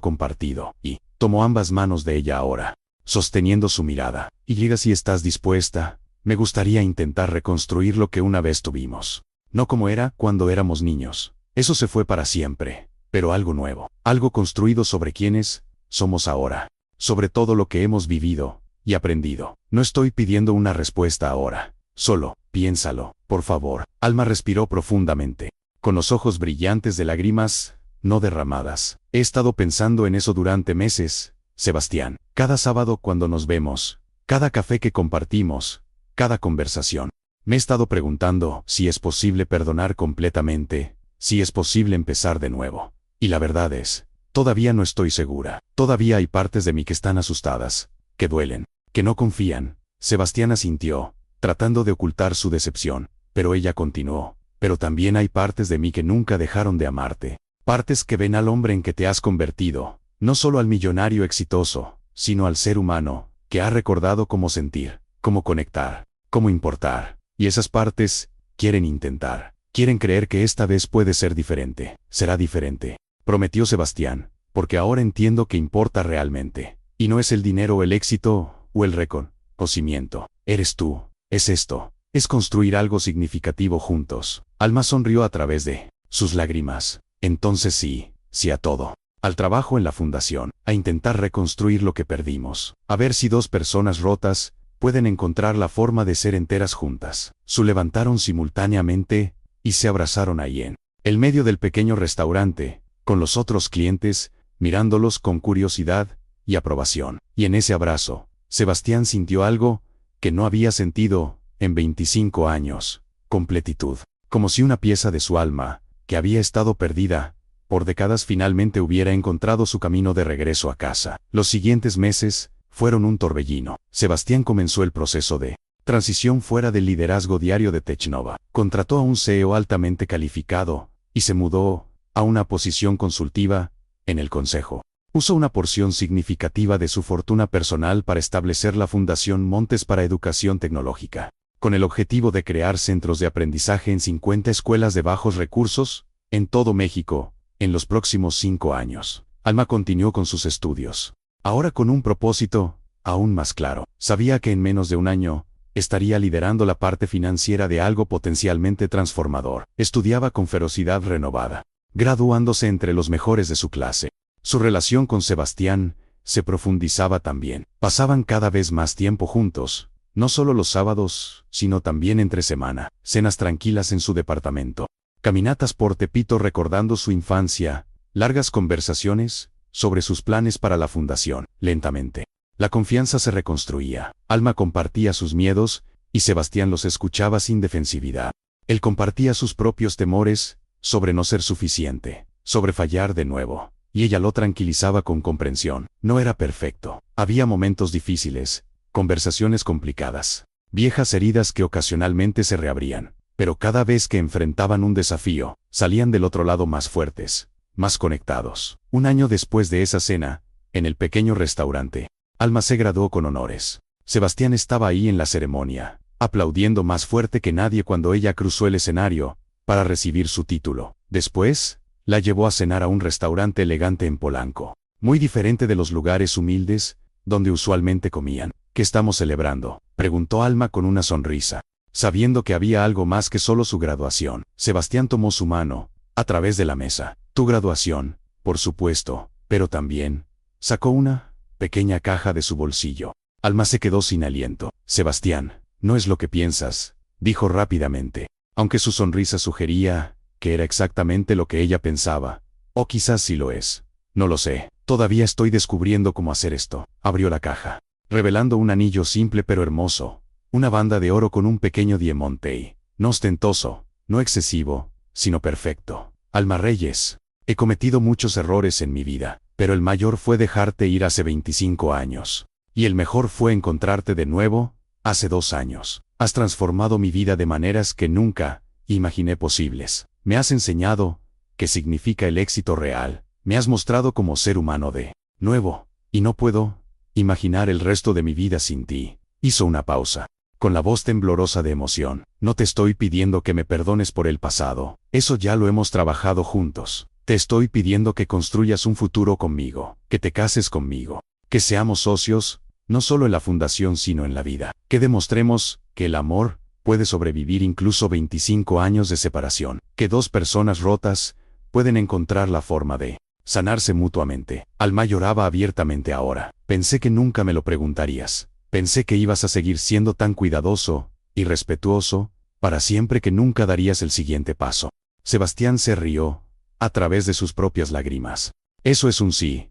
compartido, y tomó ambas manos de ella ahora, sosteniendo su mirada. Y diga si estás dispuesta, me gustaría intentar reconstruir lo que una vez tuvimos. No como era cuando éramos niños. Eso se fue para siempre, pero algo nuevo, algo construido sobre quienes somos ahora, sobre todo lo que hemos vivido y aprendido. No estoy pidiendo una respuesta ahora. Solo, piénsalo, por favor. Alma respiró profundamente, con los ojos brillantes de lágrimas, no derramadas. He estado pensando en eso durante meses, Sebastián. Cada sábado cuando nos vemos, cada café que compartimos, cada conversación. Me he estado preguntando si es posible perdonar completamente, si es posible empezar de nuevo. Y la verdad es, todavía no estoy segura. Todavía hay partes de mí que están asustadas, que duelen, que no confían. Sebastián asintió, tratando de ocultar su decepción, pero ella continuó. Pero también hay partes de mí que nunca dejaron de amarte. Partes que ven al hombre en que te has convertido, no solo al millonario exitoso, sino al ser humano, que ha recordado cómo sentir, cómo conectar, cómo importar. Y esas partes, quieren intentar, quieren creer que esta vez puede ser diferente, será diferente. Prometió Sebastián, porque ahora entiendo que importa realmente. Y no es el dinero o el éxito, o el reconocimiento. Eres tú, es esto, es construir algo significativo juntos. Alma sonrió a través de sus lágrimas. Entonces sí, sí a todo. Al trabajo en la fundación, a intentar reconstruir lo que perdimos. A ver si dos personas rotas pueden encontrar la forma de ser enteras juntas. Se levantaron simultáneamente y se abrazaron ahí en el medio del pequeño restaurante, con los otros clientes, mirándolos con curiosidad y aprobación. Y en ese abrazo, Sebastián sintió algo que no había sentido en 25 años, completitud, como si una pieza de su alma, que había estado perdida por décadas, finalmente hubiera encontrado su camino de regreso a casa. Los siguientes meses fueron un torbellino. Sebastián comenzó el proceso de transición fuera del liderazgo diario de Technova. Contrató a un CEO altamente calificado y se mudó a una posición consultiva en el consejo. Usó una porción significativa de su fortuna personal para establecer la Fundación Montes para Educación Tecnológica, con el objetivo de crear centros de aprendizaje en 50 escuelas de bajos recursos en todo México en los próximos 5 años. Alma continuó con sus estudios, ahora con un propósito aún más claro. Sabía que en menos de un año estaría liderando la parte financiera de algo potencialmente transformador. Estudiaba con ferocidad renovada, graduándose entre los mejores de su clase. Su relación con Sebastián se profundizaba también. Pasaban cada vez más tiempo juntos, no solo los sábados, sino también entre semana. Cenas tranquilas en su departamento, caminatas por Tepito recordando su infancia, largas conversaciones sobre sus planes para la fundación. Lentamente, la confianza se reconstruía. Alma compartía sus miedos y Sebastián los escuchaba sin defensividad. Él compartía sus propios temores sobre no ser suficiente, sobre fallar de nuevo, y ella lo tranquilizaba con comprensión. No era perfecto. Había momentos difíciles, conversaciones complicadas, viejas heridas que ocasionalmente se reabrían, pero cada vez que enfrentaban un desafío, salían del otro lado más fuertes, más conectados. Un año después de esa cena, en el pequeño restaurante, Alma se graduó con honores. Sebastián estaba ahí en la ceremonia, aplaudiendo más fuerte que nadie cuando ella cruzó el escenario para recibir su título. Después, la llevó a cenar a un restaurante elegante en Polanco, muy diferente de los lugares humildes donde usualmente comían. ¿Qué estamos celebrando?, preguntó Alma con una sonrisa, sabiendo que había algo más que solo su graduación. Sebastián tomó su mano a través de la mesa. Tu graduación, por supuesto, pero también sacó una pequeña caja de su bolsillo. Alma se quedó sin aliento. Sebastián, no es lo que piensas, dijo rápidamente, aunque su sonrisa sugería que era exactamente lo que ella pensaba. O quizás sí lo es. No lo sé. Todavía estoy descubriendo cómo hacer esto. Abrió la caja, revelando un anillo simple pero hermoso, una banda de oro con un pequeño diamante, no ostentoso, no excesivo, sino perfecto. Alma Reyes, he cometido muchos errores en mi vida, pero el mayor fue dejarte ir hace 25 años. Y el mejor fue encontrarte de nuevo, hace 2 años. Has transformado mi vida de maneras que nunca imaginé posibles. Me has enseñado qué significa el éxito real. Me has mostrado como ser humano de nuevo, y no puedo imaginar el resto de mi vida sin ti. Hizo una pausa, con la voz temblorosa de emoción. No te estoy pidiendo que me perdones por el pasado. Eso ya lo hemos trabajado juntos. Te estoy pidiendo que construyas un futuro conmigo, que te cases conmigo, que seamos socios, no solo en la fundación sino en la vida. Que demostremos que el amor puede sobrevivir incluso 25 años de separación. Que dos personas rotas pueden encontrar la forma de sanarse mutuamente. Alma lloraba abiertamente ahora. Pensé que nunca me lo preguntarías. Pensé que ibas a seguir siendo tan cuidadoso y respetuoso para siempre, que nunca darías el siguiente paso. Sebastián se rió a través de sus propias lágrimas. Eso es un sí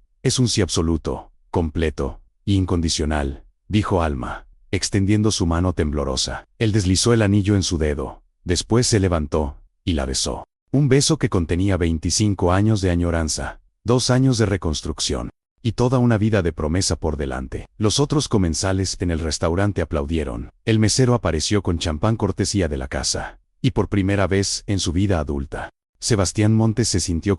absoluto, completo e incondicional, dijo Alma, extendiendo su mano temblorosa. Él deslizó el anillo en su dedo, después se levantó y la besó. Un beso que contenía 25 años de añoranza, 2 años de reconstrucción y toda una vida de promesa por delante. Los otros comensales en el restaurante aplaudieron. El mesero apareció con champán cortesía de la casa, y por primera vez en su vida adulta, Sebastián Montes se sintió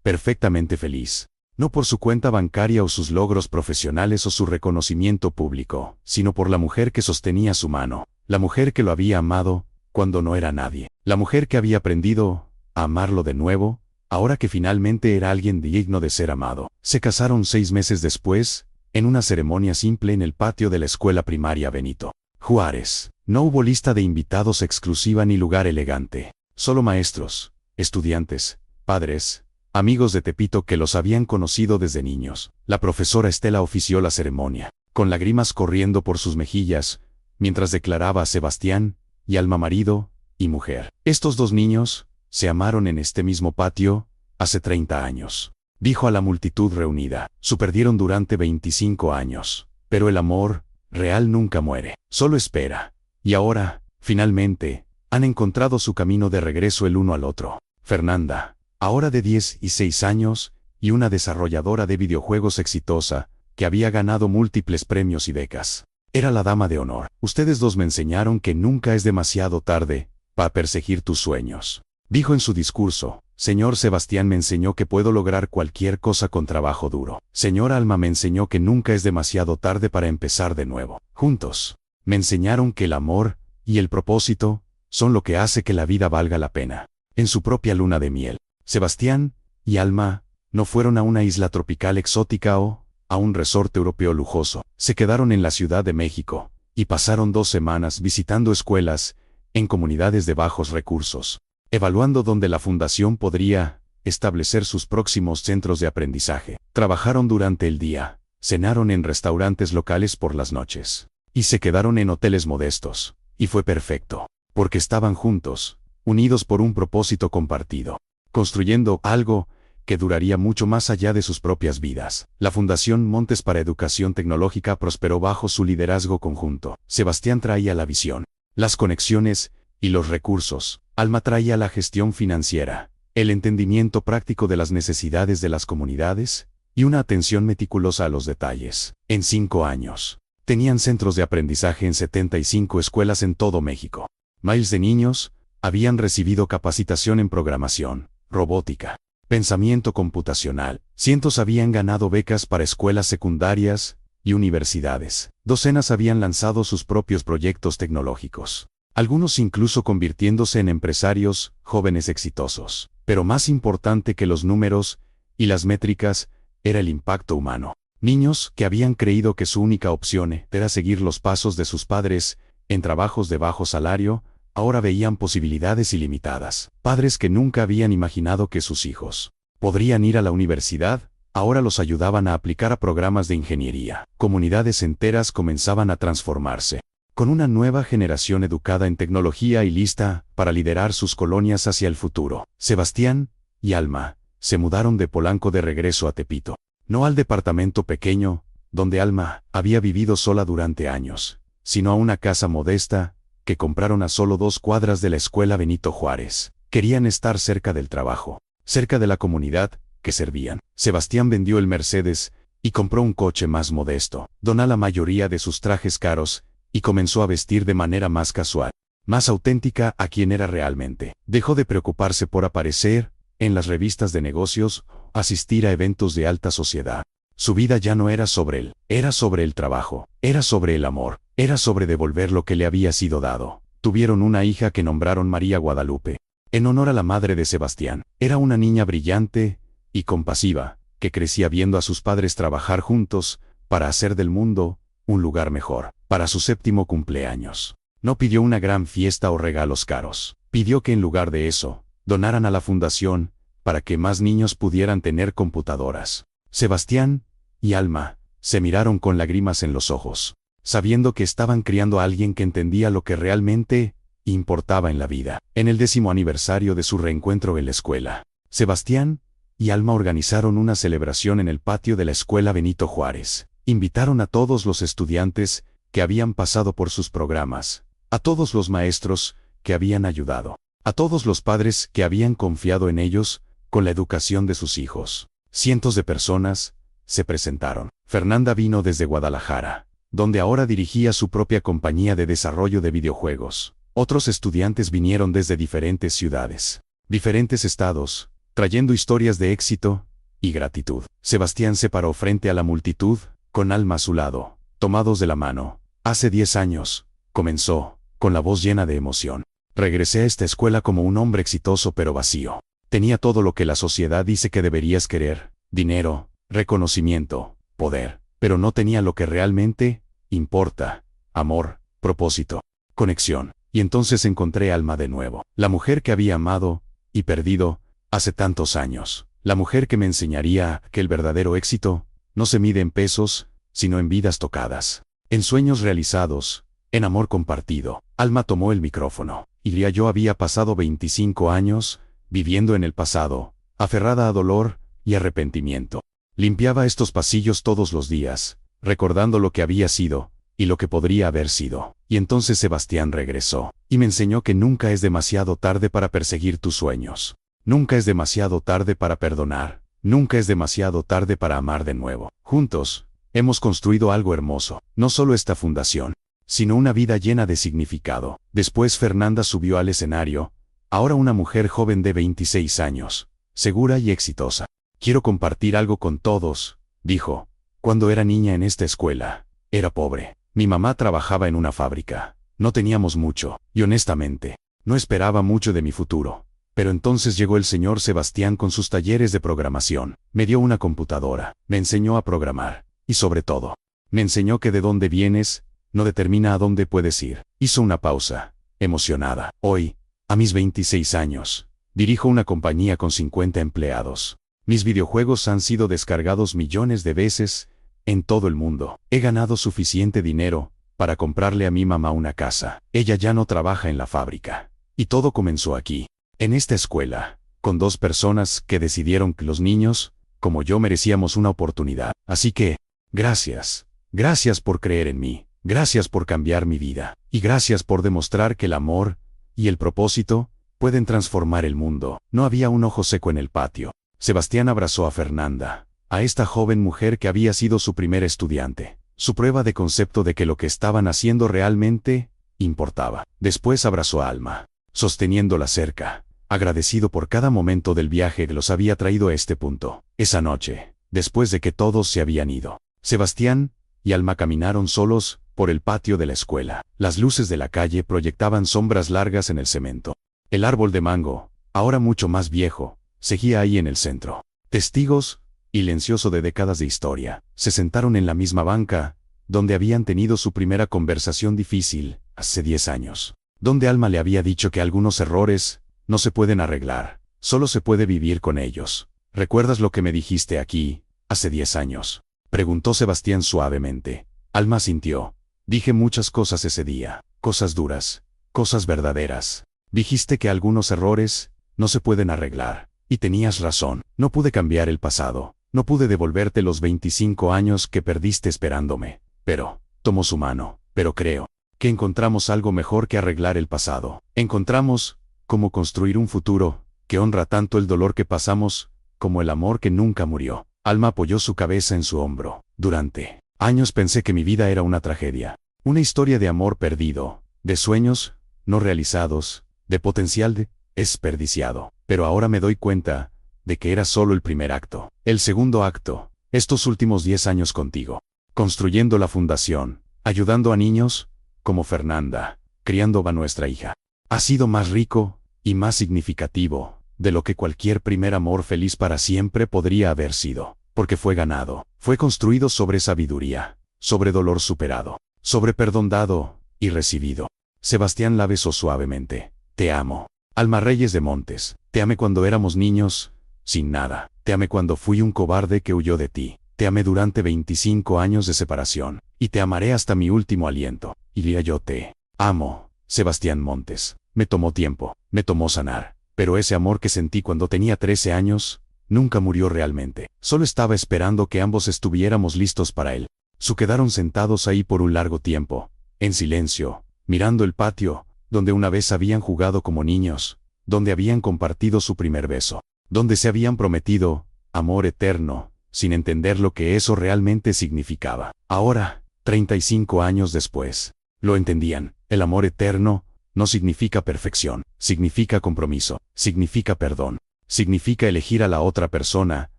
perfectamente feliz. No por su cuenta bancaria o sus logros profesionales o su reconocimiento público, sino por la mujer que sostenía su mano, la mujer que lo había amado cuando no era nadie, la mujer que había aprendido a amarlo de nuevo, ahora que finalmente era alguien digno de ser amado. Se casaron 6 meses después, en una ceremonia simple en el patio de la escuela primaria Benito Juárez. No hubo lista de invitados exclusiva ni lugar elegante, solo maestros, estudiantes, padres, amigos de Tepito que los habían conocido desde niños. La profesora Estela ofició la ceremonia, con lágrimas corriendo por sus mejillas, mientras declaraba a Sebastián y Alma marido y mujer. Estos 2 niños se amaron en este mismo patio hace 30 años. Dijo a la multitud reunida. Se perdieron durante 25 años, pero el amor real nunca muere, solo espera. Y ahora, finalmente, han encontrado su camino de regreso el uno al otro. Fernanda, ahora de 10 y 6 años, y una desarrolladora de videojuegos exitosa, que había ganado múltiples premios y becas. Era la dama de honor. Ustedes 2 me enseñaron que nunca es demasiado tarde para perseguir tus sueños. Dijo en su discurso. Señor Sebastián me enseñó que puedo lograr cualquier cosa con trabajo duro. Señor Alma me enseñó que nunca es demasiado tarde para empezar de nuevo. Juntos, me enseñaron que el amor y el propósito son lo que hace que la vida valga la pena. En su propia luna de miel, Sebastián y Alma no fueron a una isla tropical exótica o a un resort europeo lujoso. Se quedaron en la Ciudad de México y pasaron 2 semanas visitando escuelas en comunidades de bajos recursos, evaluando dónde la fundación podría establecer sus próximos centros de aprendizaje. Trabajaron durante el día, cenaron en restaurantes locales por las noches, y se quedaron en hoteles modestos. Y fue perfecto, porque estaban juntos, unidos por un propósito compartido, construyendo algo que duraría mucho más allá de sus propias vidas. La Fundación Montes para Educación Tecnológica prosperó bajo su liderazgo conjunto. Sebastián traía la visión, las conexiones y los recursos. Alma traía la gestión financiera, el entendimiento práctico de las necesidades de las comunidades y una atención meticulosa a los detalles. En 5 años, tenían centros de aprendizaje en 75 escuelas en todo México. Miles de niños habían recibido capacitación en programación, robótica, pensamiento computacional. Cientos habían ganado becas para escuelas secundarias y universidades. Docenas habían lanzado sus propios proyectos tecnológicos, algunos incluso convirtiéndose en empresarios jóvenes exitosos. Pero más importante que los números y las métricas era el impacto humano. Niños que habían creído que su única opción era seguir los pasos de sus padres en trabajos de bajo salario, ahora veían posibilidades ilimitadas. Padres que nunca habían imaginado que sus hijos podrían ir a la universidad, ahora los ayudaban a aplicar a programas de ingeniería. Comunidades enteras comenzaban a transformarse, con una nueva generación educada en tecnología y lista para liderar sus colonias hacia el futuro. Sebastián y Alma se mudaron de Polanco de regreso a Tepito. No al departamento pequeño, donde Alma había vivido sola durante años, sino a una casa modesta, que compraron a solo 2 cuadras de la escuela Benito Juárez. Querían estar cerca del trabajo, cerca de la comunidad que servían. Sebastián vendió el Mercedes y compró un coche más modesto. Donó la mayoría de sus trajes caros y comenzó a vestir de manera más casual, más auténtica a quien era realmente. Dejó de preocuparse por aparecer en las revistas de negocios, asistir a eventos de alta sociedad. Su vida ya no era sobre él, era sobre el trabajo, era sobre el amor, era sobre devolver lo que le había sido dado. Tuvieron una hija que nombraron María Guadalupe, en honor a la madre de Sebastián. Era una niña brillante y compasiva, que crecía viendo a sus padres trabajar juntos para hacer del mundo un lugar mejor. Para su 7º cumpleaños, no pidió una gran fiesta o regalos caros. Pidió que en lugar de eso, donaran a la fundación para que más niños pudieran tener computadoras. Sebastián y Alma se miraron con lágrimas en los ojos, sabiendo que estaban criando a alguien que entendía lo que realmente importaba en la vida. En el 10º aniversario de su reencuentro en la escuela, Sebastián y Alma organizaron una celebración en el patio de la escuela Benito Juárez. Invitaron a todos los estudiantes que habían pasado por sus programas, a todos los maestros que habían ayudado, a todos los padres que habían confiado en ellos con la educación de sus hijos. Cientos de personas se presentaron. Fernanda vino desde Guadalajara, donde ahora dirigía su propia compañía de desarrollo de videojuegos. Otros estudiantes vinieron desde diferentes ciudades, diferentes estados, trayendo historias de éxito y gratitud. Sebastián se paró frente a la multitud, con Alma a su lado, tomados de la mano. Hace 10 años, comenzó, con la voz llena de emoción. Regresé a esta escuela como un hombre exitoso pero vacío. Tenía todo lo que la sociedad dice que deberías querer: dinero, reconocimiento, poder, pero no tenía lo que realmente importa: amor, propósito, conexión. Y entonces encontré a Alma de nuevo, la mujer que había amado y perdido hace tantos años, la mujer que me enseñaría que el verdadero éxito no se mide en pesos, sino en vidas tocadas, en sueños realizados, en amor compartido. Alma tomó el micrófono. Yo había pasado 25 años viviendo en el pasado, aferrada a dolor y arrepentimiento. Limpiaba estos pasillos todos los días, recordando lo que había sido y lo que podría haber sido. Y entonces Sebastián regresó y me enseñó que nunca es demasiado tarde para perseguir tus sueños. Nunca es demasiado tarde para perdonar. Nunca es demasiado tarde para amar de nuevo. Juntos, hemos construido algo hermoso. No solo esta fundación, sino una vida llena de significado. Después Fernanda subió al escenario, ahora una mujer joven de 26 años, segura y exitosa. Quiero compartir algo con todos, dijo. Cuando era niña en esta escuela, era pobre. Mi mamá trabajaba en una fábrica. No teníamos mucho, y honestamente, no esperaba mucho de mi futuro. Pero entonces llegó el señor Sebastián con sus talleres de programación. Me dio una computadora, me enseñó a programar, y sobre todo, me enseñó que de dónde vienes no determina a dónde puedes ir. Hizo una pausa, emocionada. Hoy, a mis 26 años, dirijo una compañía con 50 empleados. Mis videojuegos han sido descargados millones de veces en todo el mundo. He ganado suficiente dinero para comprarle a mi mamá una casa. Ella ya no trabaja en la fábrica. Y todo comenzó aquí, en esta escuela, con 2 personas que decidieron que los niños, como yo, merecíamos una oportunidad. Así que, gracias. Gracias por creer en mí. Gracias por cambiar mi vida. Y gracias por demostrar que el amor y el propósito pueden transformar el mundo. No había un ojo seco en el patio. Sebastián abrazó a Fernanda, a esta joven mujer que había sido su primer estudiante, su prueba de concepto de que lo que estaban haciendo realmente importaba. Después abrazó a Alma, sosteniéndola cerca, agradecido por cada momento del viaje que los había traído a este punto. Esa noche, después de que todos se habían ido, Sebastián y Alma caminaron solos por el patio de la escuela. Las luces de la calle proyectaban sombras largas en el cemento. El árbol de mango, ahora mucho más viejo, seguía ahí en el centro. Testigos, silencioso de décadas de historia, se sentaron en la misma banca, donde habían tenido su primera conversación difícil, hace 10 años. Donde Alma le había dicho que algunos errores no se pueden arreglar, solo se puede vivir con ellos. ¿Recuerdas lo que me dijiste aquí, hace 10 años? Preguntó Sebastián suavemente. Alma sintió. Dije muchas cosas ese día, cosas duras, cosas verdaderas. Dijiste que algunos errores no se pueden arreglar. Y tenías razón. No pude cambiar el pasado. No pude devolverte los 25 años que perdiste esperándome. Pero, tomó su mano. Pero creo que encontramos algo mejor que arreglar el pasado. Encontramos cómo construir un futuro que honra tanto el dolor que pasamos como el amor que nunca murió. Alma apoyó su cabeza en su hombro. Durante años pensé que mi vida era una tragedia. Una historia de amor perdido, de sueños no realizados, de potencial desperdiciado. Pero ahora me doy cuenta de que era solo el primer acto. El segundo acto, estos últimos 10 años contigo, construyendo la fundación, ayudando a niños como Fernanda, criando a nuestra hija, ha sido más rico y más significativo de lo que cualquier primer amor feliz para siempre podría haber sido, porque fue ganado, fue construido sobre sabiduría, sobre dolor superado, sobre perdón dado y recibido. Sebastián la besó suavemente. Te amo. Alma Reyes de Montes, te amé cuando éramos niños, sin nada. Te amé cuando fui un cobarde que huyó de ti. Te amé durante 25 años de separación, y te amaré hasta mi último aliento. Iría, yo te amo, Sebastián Montes. Me tomó tiempo, me tomó sanar, pero ese amor que sentí cuando tenía 13 años, nunca murió realmente. Solo estaba esperando que ambos estuviéramos listos para él. Quedaron sentados ahí por un largo tiempo, en silencio, mirando el patio, donde una vez habían jugado como niños, donde habían compartido su primer beso, donde se habían prometido amor eterno, sin entender lo que eso realmente significaba. Ahora, 35 años después, lo entendían. El amor eterno no significa perfección, significa compromiso, significa perdón, significa elegir a la otra persona,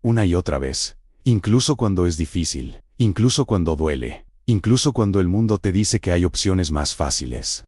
una y otra vez, incluso cuando es difícil, incluso cuando duele, incluso cuando el mundo te dice que hay opciones más fáciles.